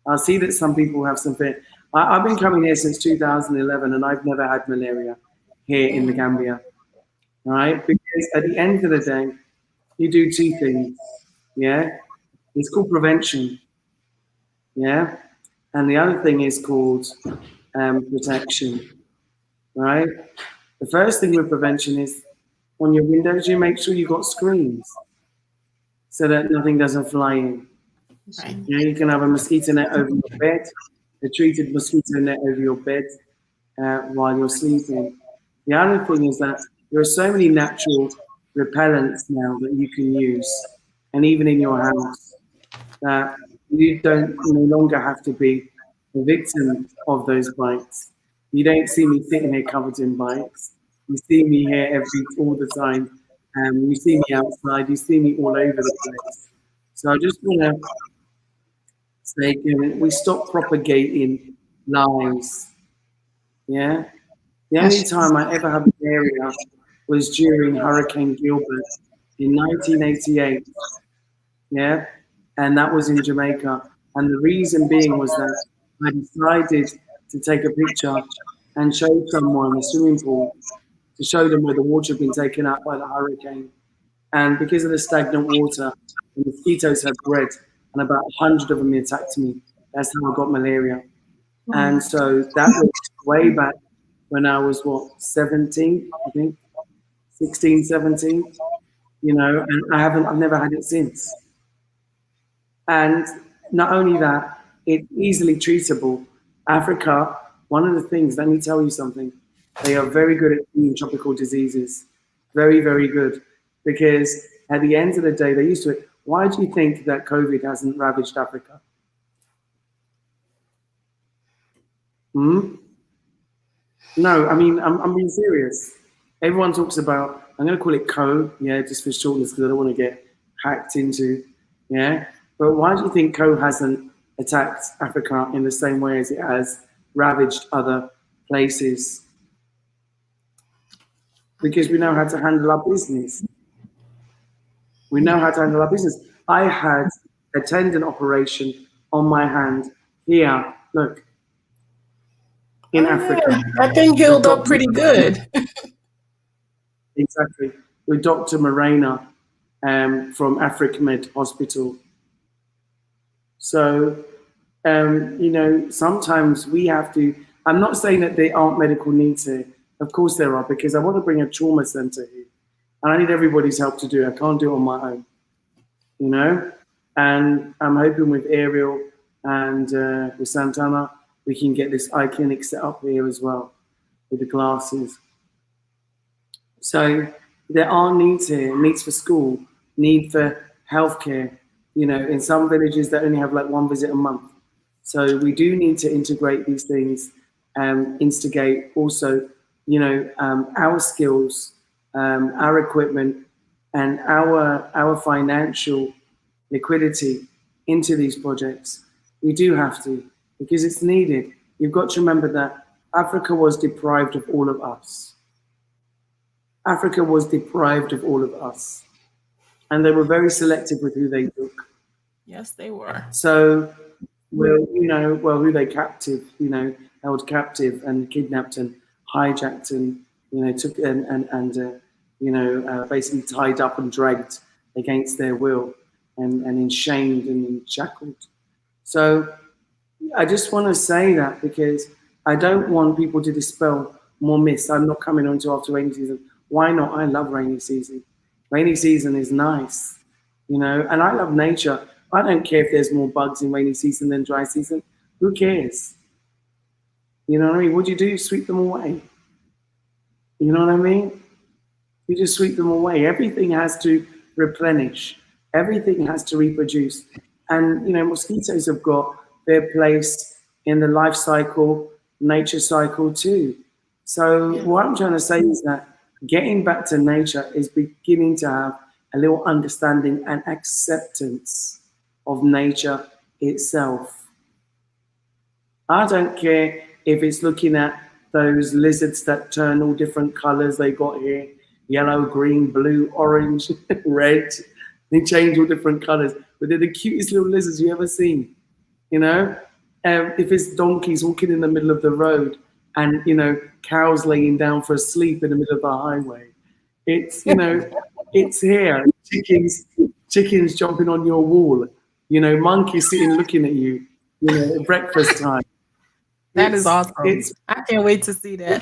I see that some people have some fear. I've been coming here since 2011, and I've never had malaria here in the Gambia, right? Because at the end of the day, you do two things, yeah? It's called prevention, yeah? And the other thing is called protection, right? The first thing with prevention is on your windows, you make sure you've got screens so that nothing doesn't fly in. Right. You know, you can have a mosquito net over your bed, a treated mosquito net over your bed while you're sleeping. The other thing is that there are so many natural repellents now that you can use, and even in your house, that you don't no longer have to be a victim of those bites. You don't see me sitting here covered in bites. You see me here all the time. You see me outside. You see me all over the place. So I just want to say, can we stop propagating lies? Yeah. The only time I ever had malaria was during Hurricane Gilbert in 1988. Yeah. And that was in Jamaica. And the reason being was that I decided to take a picture and show someone a swimming pool to show them where the water had been taken out by the hurricane. And because of the stagnant water, the mosquitoes had bred, and about 100 of them attacked me. That's how I got malaria. And so that was way back when I was, 17, I think, 16, 17, you know, and I've never had it since. And not only that, it's easily treatable. Africa, one of the things, let me tell you something, they are very good at treating tropical diseases. Very, very good. Because at the end of the day, they're used to it. Why do you think that COVID hasn't ravaged Africa? No, I mean, I'm being serious. Everyone talks about, I'm going to call it CO, yeah, just for shortness, because I don't want to get hacked into, yeah. But why do you think CO hasn't attacked Africa in the same way as it has ravaged other places? Because we know how to handle our business. We know how to handle our business. I had a tendon operation on my hand here, look, in Africa. Yeah, that thing healed up pretty good. Exactly. With Dr. Morena from AfricMed Hospital. So, you know, sometimes we have to, I'm not saying that there aren't medical needs here. Of course there are, because I want to bring a trauma center here. And I need everybody's help to do it. I can't do it on my own, you know? And I'm hoping with Ariel and with Santana, we can get this eye clinic set up here as well with the glasses. So there are needs here, needs for school, need for healthcare. You know, in some villages they only have like one visit a month. So we do need to integrate these things, instigate also, you know, our skills, our equipment, and our financial liquidity into these projects. We do have to, because it's needed. You've got to remember that Africa was deprived of all of us. Africa was deprived of all of us. And they were very selective with who they took. Yes, they were. So, who they captive, you know, held captive and kidnapped and hijacked and, you know, took basically tied up and dragged against their will and enchained and shackled. So I just want to say that because I don't want people to dispel more myths. I'm not coming on until after rainy season. Why not? I love rainy season. Rainy season is nice, you know, and I love nature. I don't care if there's more bugs in rainy season than dry season. Who cares? You know what I mean? What do? You sweep them away. You know what I mean? You just sweep them away. Everything has to replenish. Everything has to reproduce. And, you know, mosquitoes have got their place in the life cycle, nature cycle too. So what I'm trying to say is that getting back to nature is beginning to have a little understanding and acceptance of nature itself. I don't care if it's looking at those lizards that turn all different colors they got here, yellow, green, blue, orange, red. They change all different colors, but they're the cutest little lizards you ever seen, you know? If it's donkeys walking in the middle of the road and, you know, cows laying down for a sleep in the middle of the highway. It's, you know, it's here. Chickens jumping on your wall, you know, monkeys sitting looking at you, you know, at breakfast time. That is awesome. I can't wait to see that.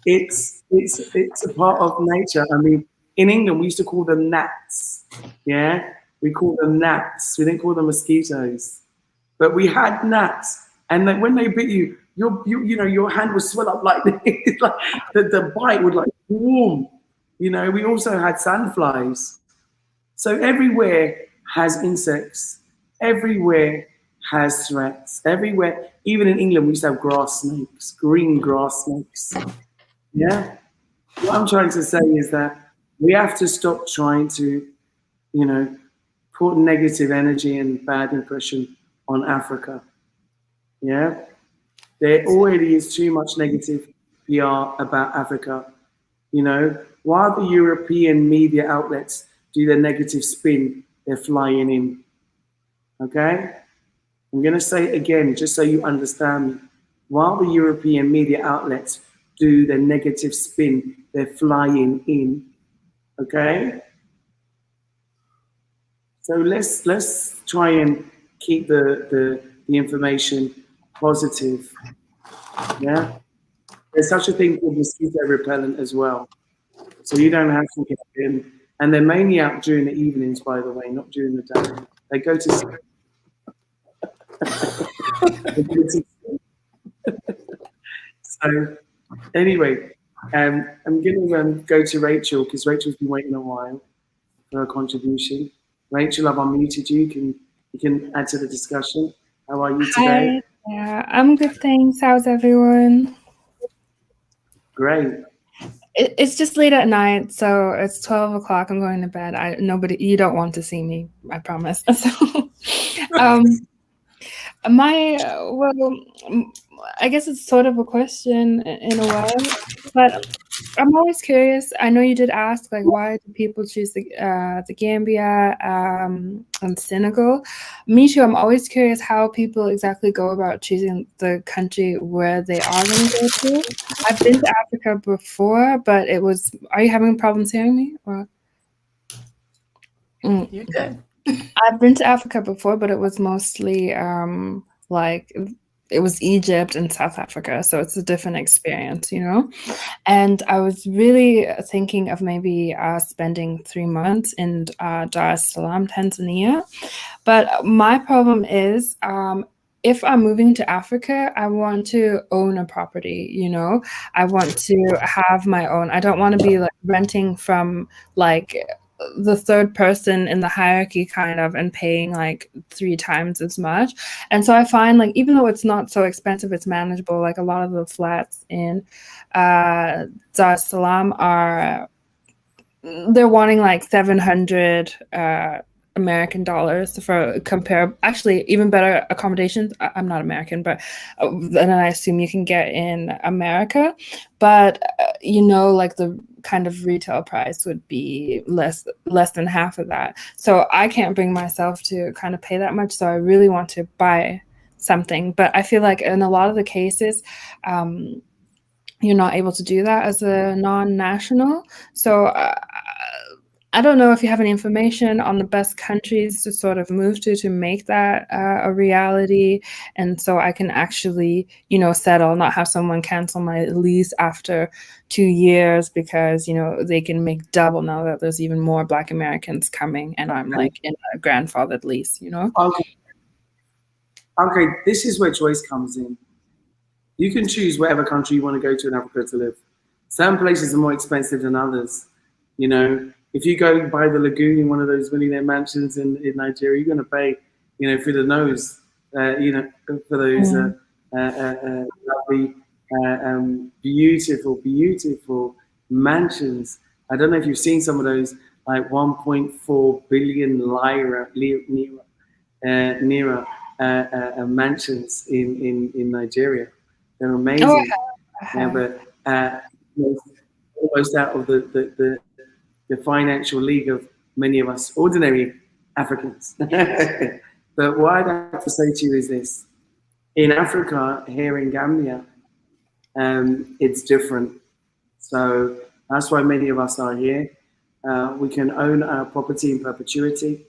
It's a part of nature. I mean, in England, we used to call them gnats. Yeah, we call them gnats. We didn't call them mosquitoes, but we had gnats, and then when they bit you, you know, your hand would swell up like this, like the bite would like warm. You know, we also had sandflies. So everywhere has insects. Everywhere has threats. Everywhere, even in England, we used to have grass snakes, green grass snakes. Yeah. What I'm trying to say is that we have to stop trying to, you know, put negative energy and bad impression on Africa. Yeah. There already is too much negative PR about Africa. You know, while the European media outlets do their negative spin, they're flying in. Okay? I'm going to say it again, just so you understand me. While the European media outlets do their negative spin, they're flying in. Okay? So let's try and keep the information positive. Yeah? There's such a thing called mosquito repellent as well. So you don't have to get in. And they're mainly out during the evenings, by the way, not during the day. They go to sleep. So anyway, I'm going to go to Rachel because Rachel's been waiting a while for a contribution. Rachel, I've unmuted you. You can add to the discussion. How are you today? Hi. Yeah, I'm good, thanks. How's everyone? Great. It's just late at night, so it's 12 o'clock. I'm going to bed. You don't want to see me, I promise. So, I guess it's sort of a question in a way, but I'm always curious. I know you did ask, like, why do people choose the Gambia and Senegal? Me too. I'm always curious how people exactly go about choosing the country where they are going to go to. I've been to Africa before, but it was. Are you having problems hearing me? Or? You're good. I've been to Africa before, but it was mostly like it was Egypt and South Africa, so it's a different experience, you know. And I was really thinking of maybe spending 3 months in Dar es Salaam, Tanzania. But my problem is, if I'm moving to Africa, I want to own a property, you know. I want to have my own. I don't want to be like renting from like the third person in the hierarchy kind of and paying like 3 times as much. And so I find like even though it's not so expensive, it's manageable. Like a lot of the flats in Dar es Salaam they're wanting like 700 American dollars for actually even better accommodations. I'm not American, but then I assume you can get in America. But you know, like the kind of retail price would be less than half of that. So I can't bring myself to kind of pay that much. So I really want to buy something, but I feel like in a lot of the cases, you're not able to do that as a non-national. So I don't know if you have any information on the best countries to sort of move to make that a reality. And so I can actually, you know, settle, not have someone cancel my lease after 2 years because, you know, they can make double now that there's even more Black Americans coming and I'm like in a grandfathered lease, you know? Okay, this is where choice comes in. You can choose whatever country you want to go to in Africa to live. Some places are more expensive than others, you know. If you go by the lagoon in one of those millionaire mansions in Nigeria, you're going to pay, you know, through the nose, you know, for those lovely, beautiful mansions. I don't know if you've seen some of those like 1.4 billion lira mansions in Nigeria. They're amazing. Oh, Yeah, but almost out of the financial league of many of us ordinary Africans. But what I'd have to say to you is this: in Africa, here in Gambia, it's different. So that's why many of us are here. We can own our property in perpetuity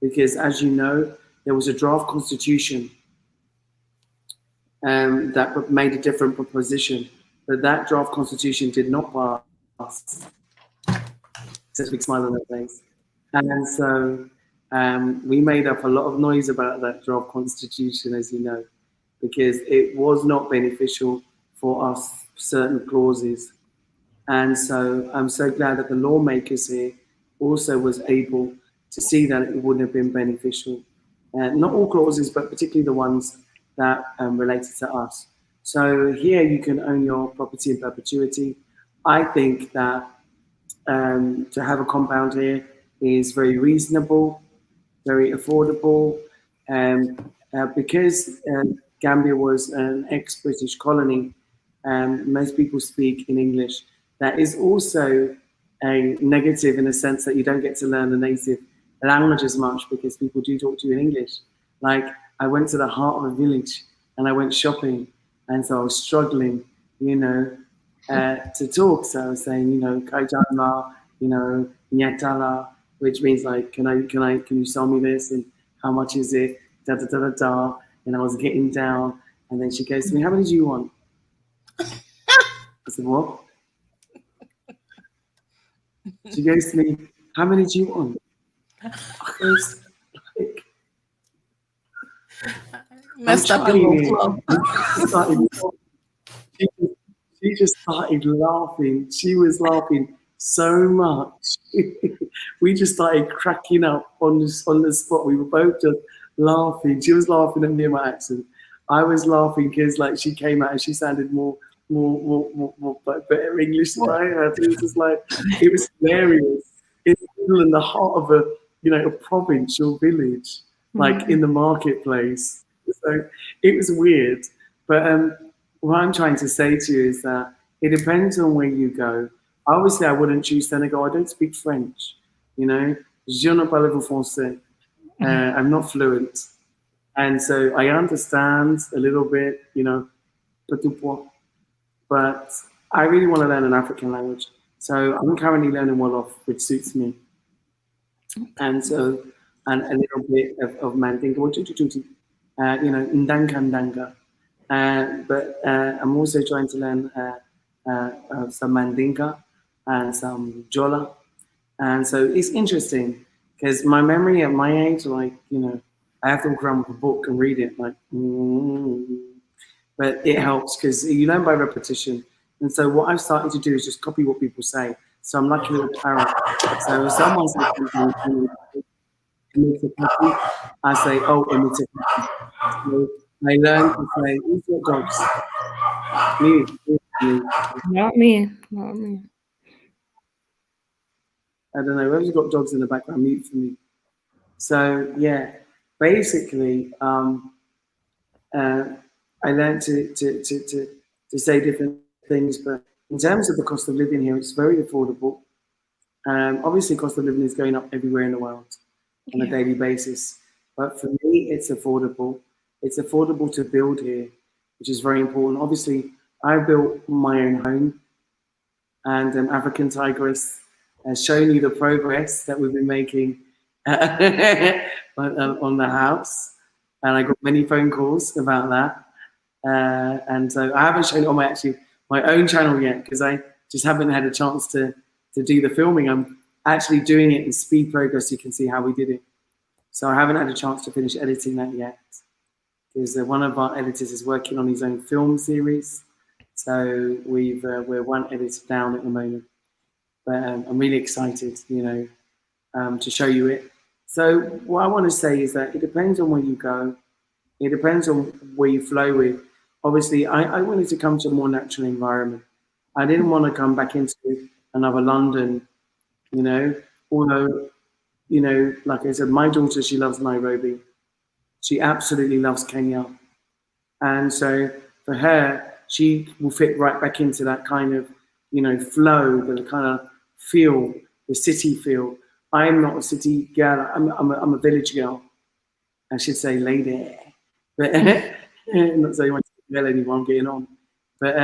because, as you know, there was a draft constitution that made a different proposition, but that draft constitution did not pass. It's a big smile on their face. And so we made up a lot of noise about that draft constitution, as you know, because it was not beneficial for us, certain clauses. And so I'm so glad that the lawmakers here also was able to see that it wouldn't have been beneficial. Not all clauses, but particularly the ones that related to us. So here you can own your property in perpetuity. I think that to have a compound here is very reasonable, very affordable, because Gambia was an ex-British colony, most people speak in English. That is also a negative in a sense that you don't get to learn the native language as much because people do talk to you in English. Like I went to the heart of a village and I went shopping, and so I was struggling, to talk. So I was saying, Kaijama, Nyatala, which means like, can you sell me this and how much is it? Da da da da da. And I was getting down, and then she goes to me, how many do you want? I said, what? She goes to me, how many do you want? I goes, like, messed up your little flow. She just started laughing. She was laughing so much. We just started cracking up on the spot. We were both just laughing. She was laughing at me and my accent. I was laughing because like she came out and she sounded more better English than I had. It was just like, it was hilarious. In the heart of a provincial village, like in the marketplace. So it was weird. But what I'm trying to say to you is that it depends on where you go. Obviously, I wouldn't choose Senegal. I don't speak French. Je ne parle pas français. I'm not fluent. And so I understand a little bit, petit point. But I really want to learn an African language. So I'm currently learning Wolof, which suits me. And so, and a little bit of Mandinka, Ndanga. But I'm also trying to learn some Mandinka and some Jola. And so it's interesting because my memory at my age, like, I have to walk around with a book and read it, like, but it helps because you learn by repetition. And so what I've started to do is just copy what people say. So I'm like a little parrot. So if someone says something, I say, oh, imitate. So I learn to say, who's got dogs? Me. Not me. Not me. I don't know, whoever's got dogs in the background, mute for me. So yeah, basically, I learned to say different things, but in terms of the cost of living here, it's very affordable. Obviously, cost of living is going up everywhere in the world on a daily basis. But for me, it's affordable. It's affordable to build here, which is very important. Obviously, I built my own home, and African Tigress has shown you the progress that we've been making on the house. And I got many phone calls about that. And so I haven't shown it on my own channel yet because I just haven't had a chance to do the filming. I'm actually doing it in speed progress so you can see how we did it. So I haven't had a chance to finish editing that yet because one of our editors is working on his own film series. So we're one editor down at the moment. But I'm really excited, to show you it. So what I want to say is that it depends on where you go. It depends on where you flow with. Obviously, I wanted to come to a more natural environment. I didn't want to come back into another London, although, you know, like I said, my daughter, she loves Nairobi. She absolutely loves Kenya. And so for her, she will fit right back into that kind of, you know, flow, the kind of feel, the city feel. I'm not a city girl. I'm a village girl. I should say lady. But I'm not saying I'm a girl anymore, I'm getting on. But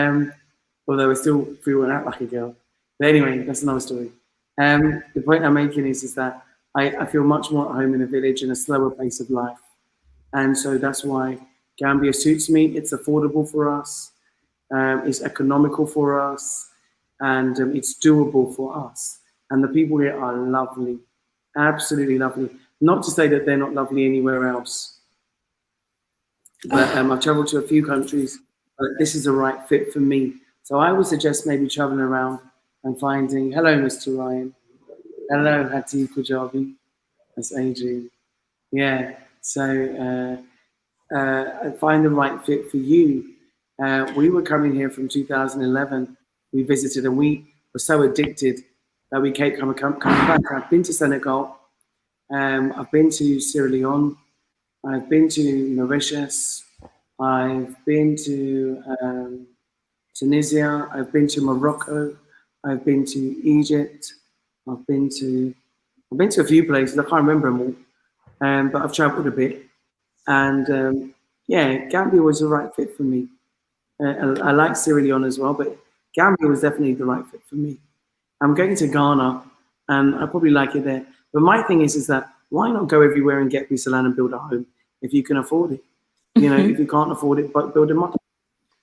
although I still feel and act like a girl. But anyway, that's another story. The point I'm making is that I feel much more at home in a village and a slower pace of life. And so that's why Gambia suits me. It's affordable for us. It's economical for us. And it's doable for us. And the people here are lovely, absolutely lovely. Not to say that they're not lovely anywhere else. But I've traveled to a few countries, but this is the right fit for me. So I would suggest maybe traveling around and finding, hello, Mr. Ryan. Hello, Hati Kujabi. That's Adrian. Yeah, so find the right fit for you. We were coming here from 2011. We visited and we were so addicted that we kept coming back. I've been to Senegal. I've been to Sierra Leone. I've been to Mauritius. I've been to Tunisia. I've been to Morocco. I've been to Egypt. I've been to a few places. I can't remember them all, but I've traveled a bit. And yeah, Gambia was the right fit for me. I like Sierra Leone as well, but Gambia was definitely the right fit for me. I'm going to Ghana, and I probably like it there. But my thing is that why not go everywhere and get a piece of land and build a home if you can afford it? You know, if you can't afford it, but build a mud.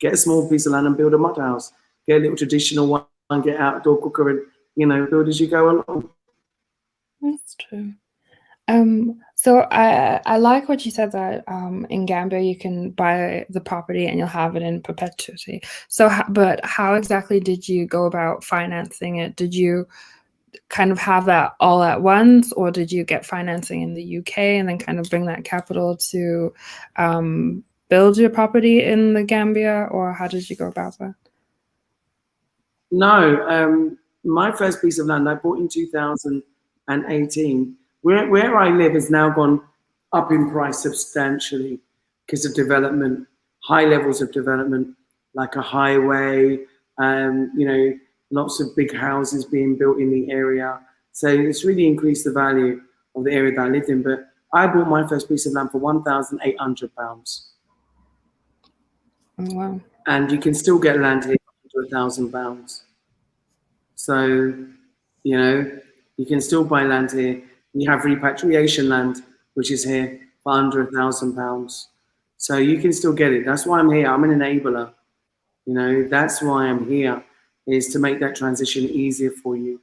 Get a small piece of land and build a mud house. Get a little traditional one, get outdoor cooker, and you know, build as you go along. That's true. So I like what you said that in Gambia you can buy the property and you'll have it in perpetuity. So, but how exactly did you go about financing it? Did you kind of have that all at once, or did you get financing in the UK and then kind of bring that capital to build your property in the Gambia, or how did you go about that? No, my first piece of land I bought in 2018. Where I live has now gone up in price substantially because of development, high levels of development, like a highway, you know, lots of big houses being built in the area. So it's really increased the value of the area that I lived in. But I bought my first piece of land for £1,800. Oh, wow. And you can still get land here for £1,000. So, you know, you can still buy land here. We have repatriation land, which is here for under £1,000. So you can still get it. That's why I'm here. I'm an enabler. You know, that's why I'm here, is to make that transition easier for you.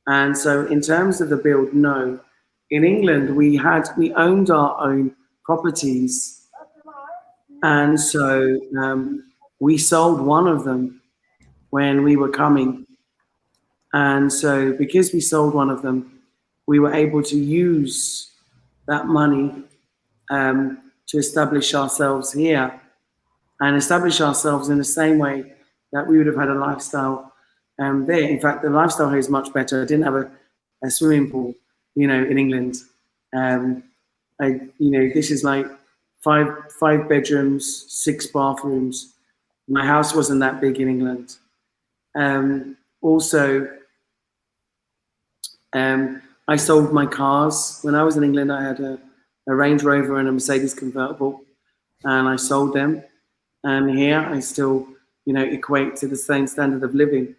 And so in terms of the build, no. In England, we owned our own properties. And so we sold one of them when we were coming. And so because we sold one of them, we were able to use that money to establish ourselves here and establish ourselves in the same way that we would have had a lifestyle there. In fact, the lifestyle here is much better. I didn't have a swimming pool, you know, in England. You know, this is like five bedrooms, 6 bathrooms. My house wasn't that big in England. Also, I sold my cars. When I was in England, I had a Range Rover and a Mercedes convertible, and I sold them. And here I still, you know, equate to the same standard of living.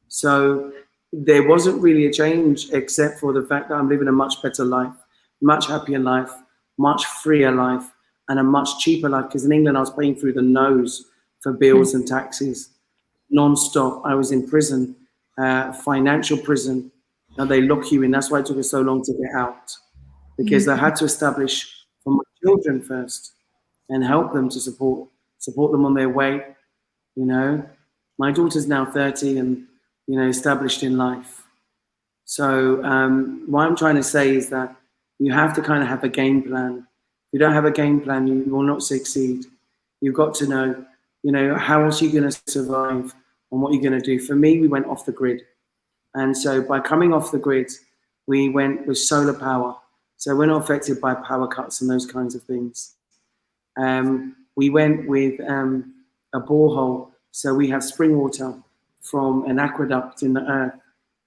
So there wasn't really a change except for the fact that I'm living a much better life, much happier life, much freer life, and a much cheaper life. Because in England, I was paying through the nose for bills and taxes, non-stop. I was in prison, financial prison. Now they lock you in. That's why it took us so long to get out, because I had to establish for my children first and help them to support them on their way. You know, my daughter's now 30 and, you know, established in life. So what I'm trying to say is that you have to kind of have a game plan. If you don't have a game plan, you will not succeed. You've got to know, you know, how else are you going to survive and what you're going to do. For me, we went off the grid. And so by coming off the grid, We went with solar power. So we're not affected by power cuts and those kinds of things. We went with a borehole. So we have spring water from an aqueduct in the earth.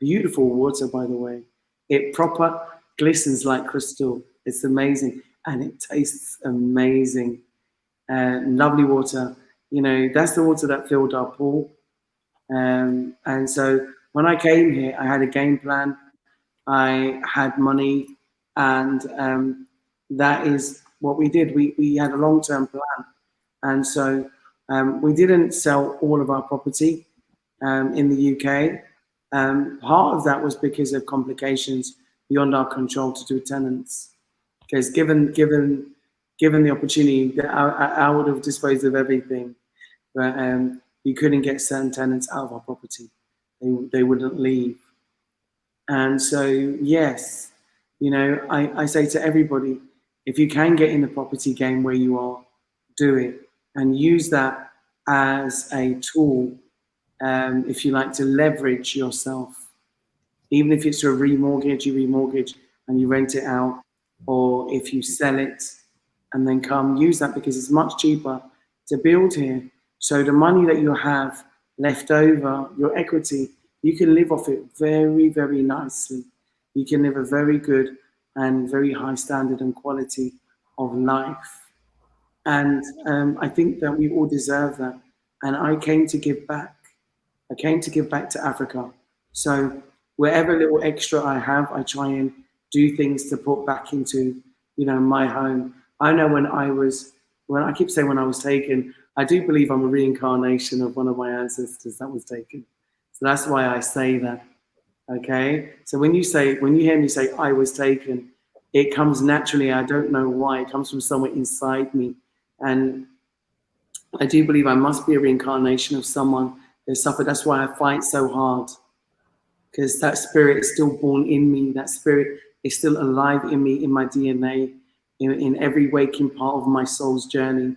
Beautiful water, by the way. It proper glistens like crystal. It's amazing. And it tastes amazing. Lovely water. You know, that's the water that filled our pool. And so when I came here, I had a game plan. I had money, and that is what we did. We had a long-term plan. And so we didn't sell all of our property in the UK. Part of that was because of complications beyond our control to do with tenants. Because given the opportunity, I would have disposed of everything, but you couldn't get certain tenants out of our property. They wouldn't leave. And so, yes, you know, I say to everybody, if you can get in the property game where you are, do it and use that as a tool, if you like, to leverage yourself. Even if it's a remortgage, you remortgage and you rent it out, or if you sell it and then come use that, because it's much cheaper to build here. So the money that you have left over, your equity, you can live off it very, very nicely. You can live a very good and very high standard and quality of life. And I think that we all deserve that. And I came to give back. I came to give back to Africa. So wherever little extra I have, I try and do things to put back into, you know, my home. I know when I keep saying when I was taken, I do believe I'm a reincarnation of one of my ancestors that was taken. So that's why I say that, okay? So when you hear me say I was taken, it comes naturally. I don't know why. It comes from somewhere inside me. And I do believe I must be a reincarnation of someone that suffered. That's why I fight so hard, because that spirit is still born in me. That spirit is still alive in me, in my DNA, in every waking part of my soul's journey.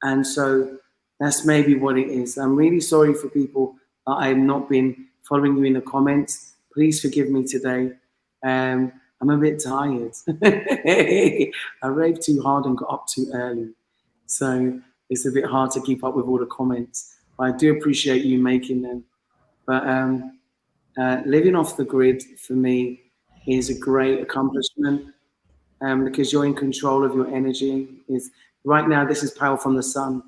And so that's maybe what it is. I'm really sorry for people that I have not been following you in the comments. Please forgive me today. I'm a bit tired. I raved too hard and got up too early. So it's a bit hard to keep up with all the comments. But I do appreciate you making them. But living off the grid for me is a great accomplishment, because you're in control of your energy. Right now, this is power from the sun.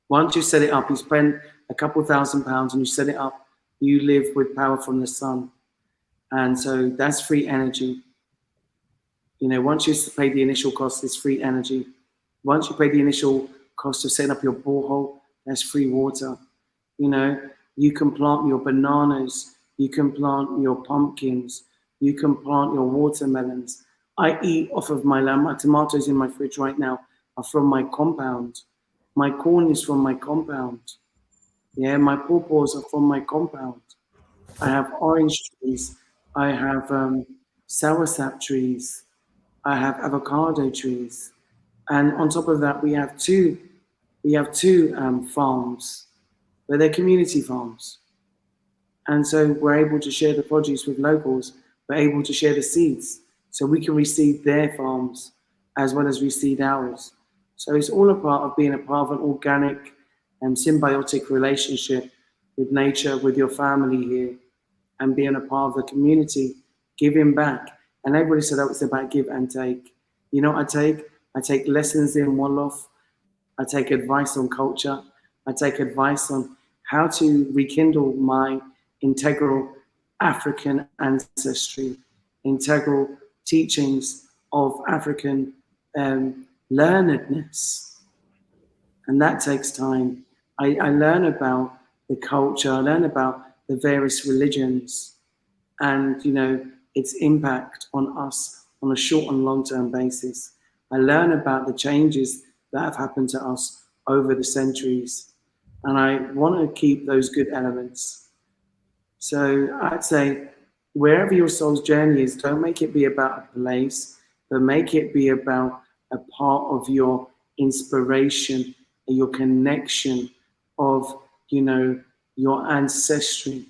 Once you set it up, you spend a couple £1,000 and you set it up, you live with power from the sun. And so that's free energy. You know, once you pay the initial cost, it's free energy. Once you pay the initial cost of setting up your borehole, that's free water. You know, you can plant your bananas, you can plant your pumpkins, you can plant your watermelons. I eat off of my land. My tomatoes in my fridge right now are from my compound. My corn is from my compound. Yeah, my pawpaws are from my compound. I have orange trees. I have soursop trees. I have avocado trees. And on top of that, we have two farms, but they're community farms. And so we're able to share the produce with locals. We're able to share the seeds. So we can reseed their farms as well as reseed ours. So it's all a part of being a part of an organic and symbiotic relationship with nature, with your family here, and being a part of the community, giving back. And everybody said that was about give and take. You know what I take? I take lessons in Wolof. I take advice on culture. I take advice on how to rekindle my integral African ancestry, integral teachings of African learnedness. And that takes time. I learn about the culture, I learn about the various religions and, you know, its impact on us on a short and long-term basis. I learn about the changes that have happened to us over the centuries. And I want to keep those good elements. So I'd say wherever your soul's journey is, don't make it be about a place, but make it be about a part of your inspiration, your connection of, you know, your ancestry.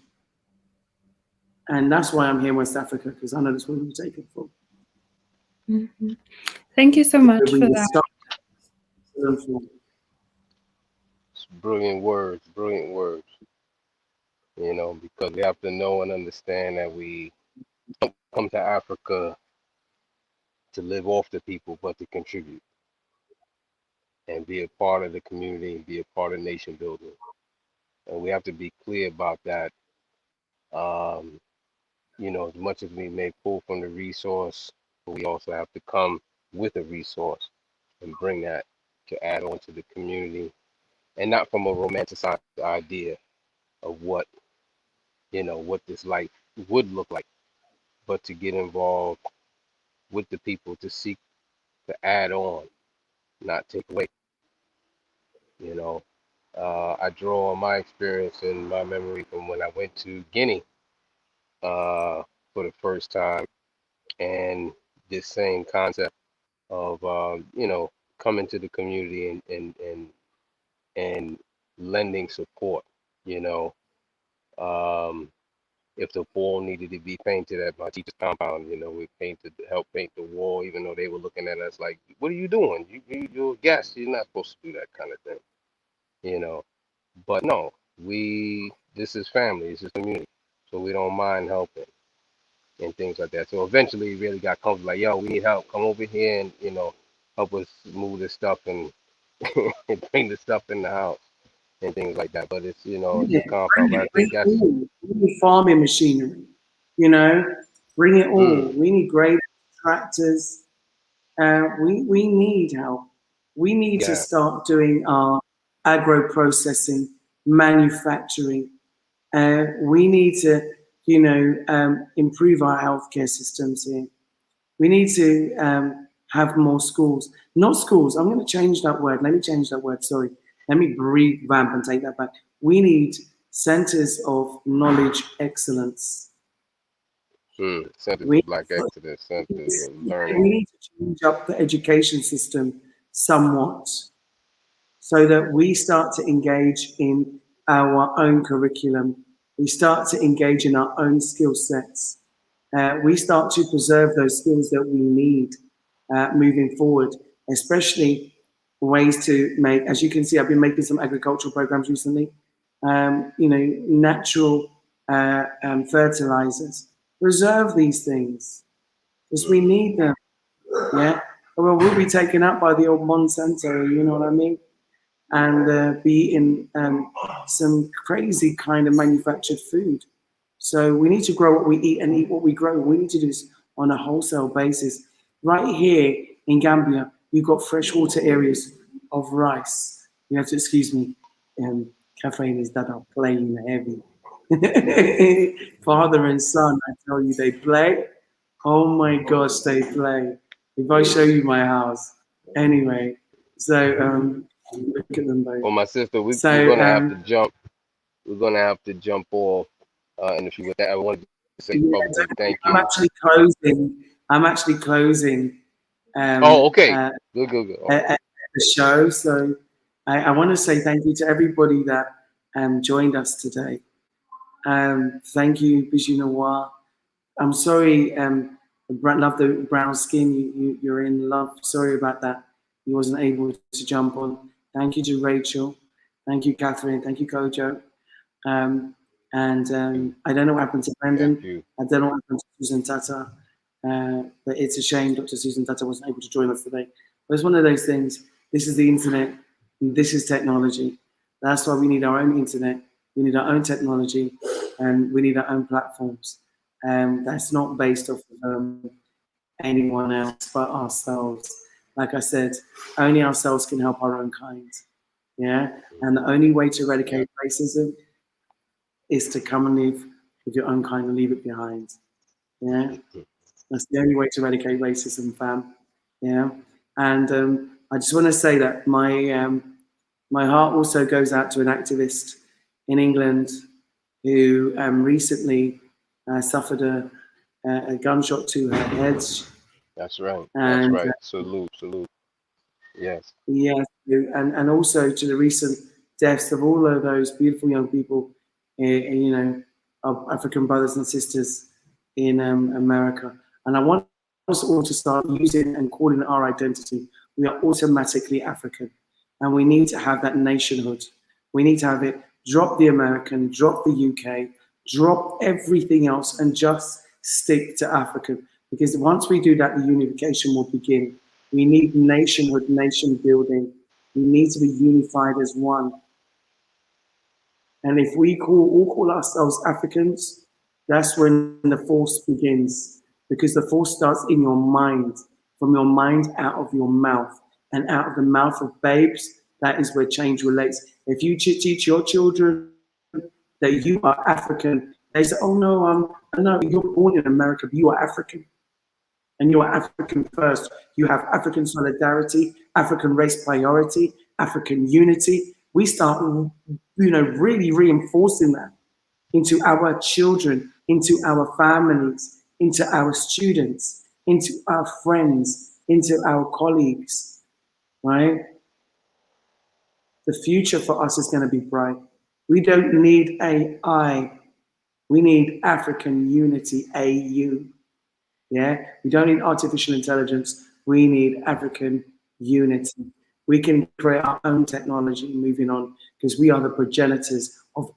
And that's why I'm here in West Africa, because I know that's where we take it from. Mhm. Thank you so much We for will that. start. It's brilliant words, brilliant words. You know, because we have to know and understand that we don't come to Africa to live off the people, but to contribute and be a part of the community and be a part of nation building. And we have to be clear about that. Um, you know, as much as we may pull from the resource, we also have to come with a resource and bring that to add on to the community, and not from a romanticized idea of what, you know, what this life would look like, but to get involved with the people to seek to add on, not take away. You know, I draw on my experience and my memory from when I went to Guinea for the first time, and this same concept of you know, coming to the community and lending support. You know, if the wall needed to be painted at my teacher's compound, you know, we painted, help paint the wall, even though they were looking at us like, "What are you doing? You're a guest. You're not supposed to do that kind of thing." You know, but no, this is family, this is community, so we don't mind helping and things like that. So eventually, we really got comfortable. Like, yo, we need help. Come over here and, you know, help us move this stuff and, and bring the stuff in the house and things like that. But it's, you know, it's a compound. But I think that's We need farming machinery, you know, bring it all. We need graders, tractors. We need help. We need to yeah, start doing our agro processing, manufacturing. We need to, you know, improve our healthcare systems here. We need to have more schools. Not schools. I'm going to change that word. Let me change that word. Sorry. Let me revamp and take that back. We need centers of knowledge excellence. centers We, of Black excellence, centers of learning. we need to change up the education system somewhat so that we start to engage in our own curriculum. We start to engage in our own skill sets. We start to preserve those skills that we need moving forward, especially ways to make, as you can see, I've been making some agricultural programs recently, you know, natural fertilizers. Preserve these things because we need them. Yeah. Well, we'll be taken up by the old Monsanto, you know what I mean? And be in some crazy kind of manufactured food. So we need to grow what we eat and eat what we grow. We need to do this on a wholesale basis. Right here in Gambia, you've got freshwater areas of rice. You have to excuse me. Caffeine is that are playing heavy. Father and son, I tell you, they play. Oh my gosh, they play. If I show you my house. Anyway, so look at them both. Well, my sister, we're So gonna have to jump. We're gonna have to jump off. And if you with that, I wanted to say yeah, publicly thank I'm you. actually closing. I'm actually closing. Oh, okay. Good. The show. So I want to say thank you to everybody that joined us today. Thank you, Bijou Noir. I'm sorry, love the brown skin you're in. Love, sorry about that. You wasn't able to jump on. Thank you to Rachel. Thank you, Catherine. Thank you, Kojo. I don't know what happened to Brendan. Thank you. I don't know what happened to Susan Tata. But it's a shame Dr. Susan Tata wasn't able to join us today. But it's one of those things. This is the internet. This is technology. That's why we need our own internet. We need our own technology, and we need our own platforms. That's not based off of anyone else but ourselves. Like I said, only ourselves can help our own kind. Yeah, and the only way to eradicate racism is to come and live with your own kind and leave it behind. Yeah, that's the only way to eradicate racism, fam. Yeah, and I just want to say that my heart also goes out to an activist in England who recently suffered a gunshot to her head. That's right. And, That's right. Salute. Yes. Yes, and also to the recent deaths of all of those beautiful young people, you know, our African brothers and sisters in America. And I want us all to start using and calling our identity. We are automatically African, and we need to have that nationhood. We need to have it. Drop the American, drop the UK, drop everything else, and just stick to African. Because once we do that, the unification will begin. We need nationhood, nation building. We need to be unified as one. And if we all call ourselves Africans, that's when the force begins. Because the force starts in your mind, from your mind out of your mouth, and out of the mouth of babes, that is where change relates. If you teach your children that you are African, they say, oh no, you're born in America, but you are African. And you are African first. You have African solidarity, African race priority, African unity. We start, really reinforcing that into our children, into our families, into our students, into our friends, into our colleagues, right? The future for us is going to be bright. We don't need AI. We need African unity, AU. Yeah, we don't need artificial intelligence. We need African unity. We can create our own technology moving on, because we are the progenitors of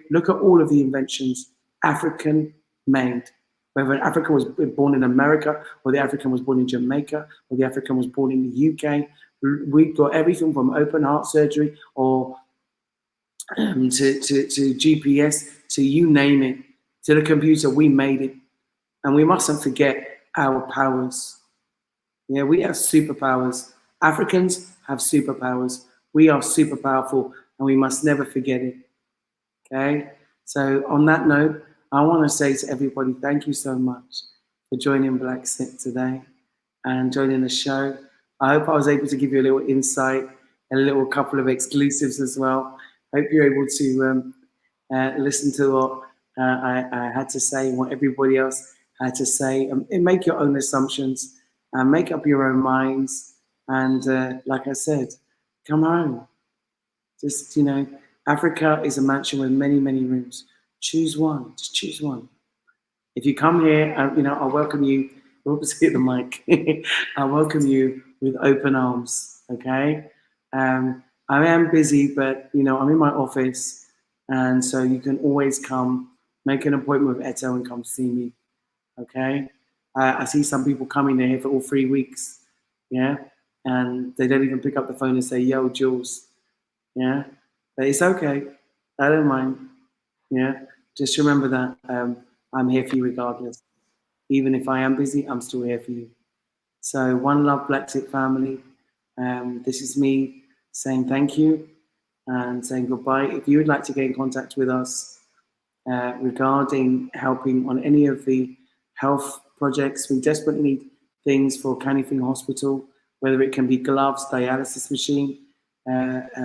look at all of the inventions, African made. Whether an African was born in America, or the African was born in Jamaica, or the African was born in the UK. We've got everything from open heart surgery or to GPS, to you name it, to the computer, we made it. And we mustn't forget our powers. Yeah, we have superpowers. Africans have superpowers. We are super powerful, and we must never forget it. Okay? So on that note, I want to say to everybody, thank you so much for joining Blaxit today and joining the show. I hope I was able to give you a little insight and a little couple of exclusives as well. I hope you're able to listen to what I had to say and what everybody else had to say, and make your own assumptions and make up your own minds. And like I said, come home. Just, Africa is a mansion with many, many rooms. Choose one, just choose one. If you come here, I'll welcome you. Oops, hit the mic. I'll welcome you with open arms, okay? I am busy, but, I'm in my office, and so you can always come, make an appointment with Eto and come see me, okay? I see some people coming here for all 3 weeks, yeah? And they don't even pick up the phone and say, yo, Jules, yeah? But it's okay. I don't mind, yeah? Just remember that I'm here for you regardless. Even if I am busy, I'm still here for you. So one love, Blaxit family. This is me saying thank you and saying goodbye. If you would like to get in contact with us regarding helping on any of the health projects, we desperately need things for Canifing Hospital, whether it can be gloves, dialysis machine,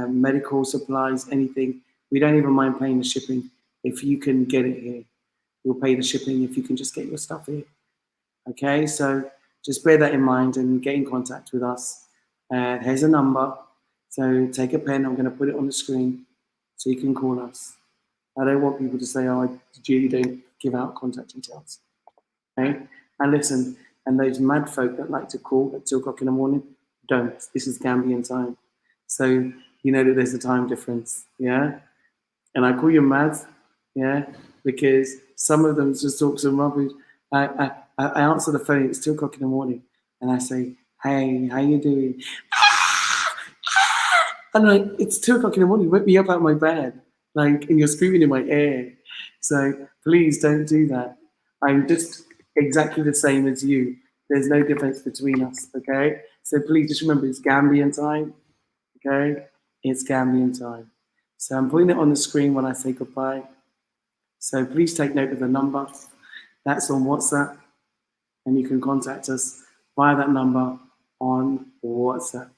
medical supplies, anything. We don't even mind paying the shipping if you can get it here. We'll pay the shipping if you can just get your stuff here. Okay, so just bear that in mind and get in contact with us. Here's a number. So take a pen. I'm going to put it on the screen so you can call us. I don't want people to say, oh, you don't give out contact details. Okay, and listen, and those mad folk that like to call at 2 o'clock in the morning, don't. This is Gambian time. So you know that there's a time difference, yeah? And I call you mad, yeah? Because some of them just talk some rubbish. I answer the phone, it's 2 o'clock in the morning, and I say, hey, how you doing? And like, it's 2 o'clock in the morning, wake me up out of my bed, like, and you're screaming in my ear. So please don't do that. I'm just exactly the same as you. There's no difference between us, okay? So please just remember, it's Gambian time, okay? It's Gambian time. So I'm putting it on the screen when I say goodbye. So please take note of the number. That's on WhatsApp, and you can contact us via that number on WhatsApp.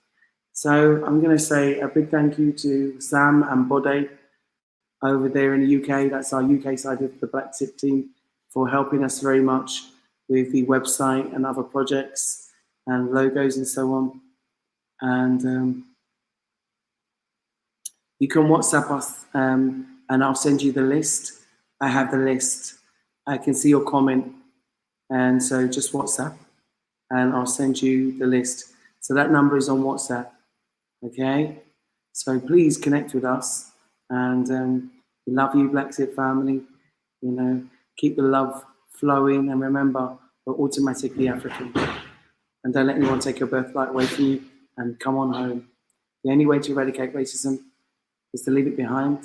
So I'm going to say a big thank you to Sam and Bode over there in the UK. That's our UK side of the Blaxit team, for helping us very much with the website and other projects and logos and so on. And you can WhatsApp us and I'll send you the list. I have the list. I can see your comment. And so just WhatsApp and I'll send you the list. So that number is on WhatsApp. Okay? So please connect with us. And we love you, Blaxit family. You know, keep the love flowing. And remember, we're automatically African. And don't let anyone take your birthright away from you. And come on home. The only way to eradicate racism is to leave it behind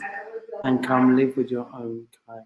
and come live with your own kind.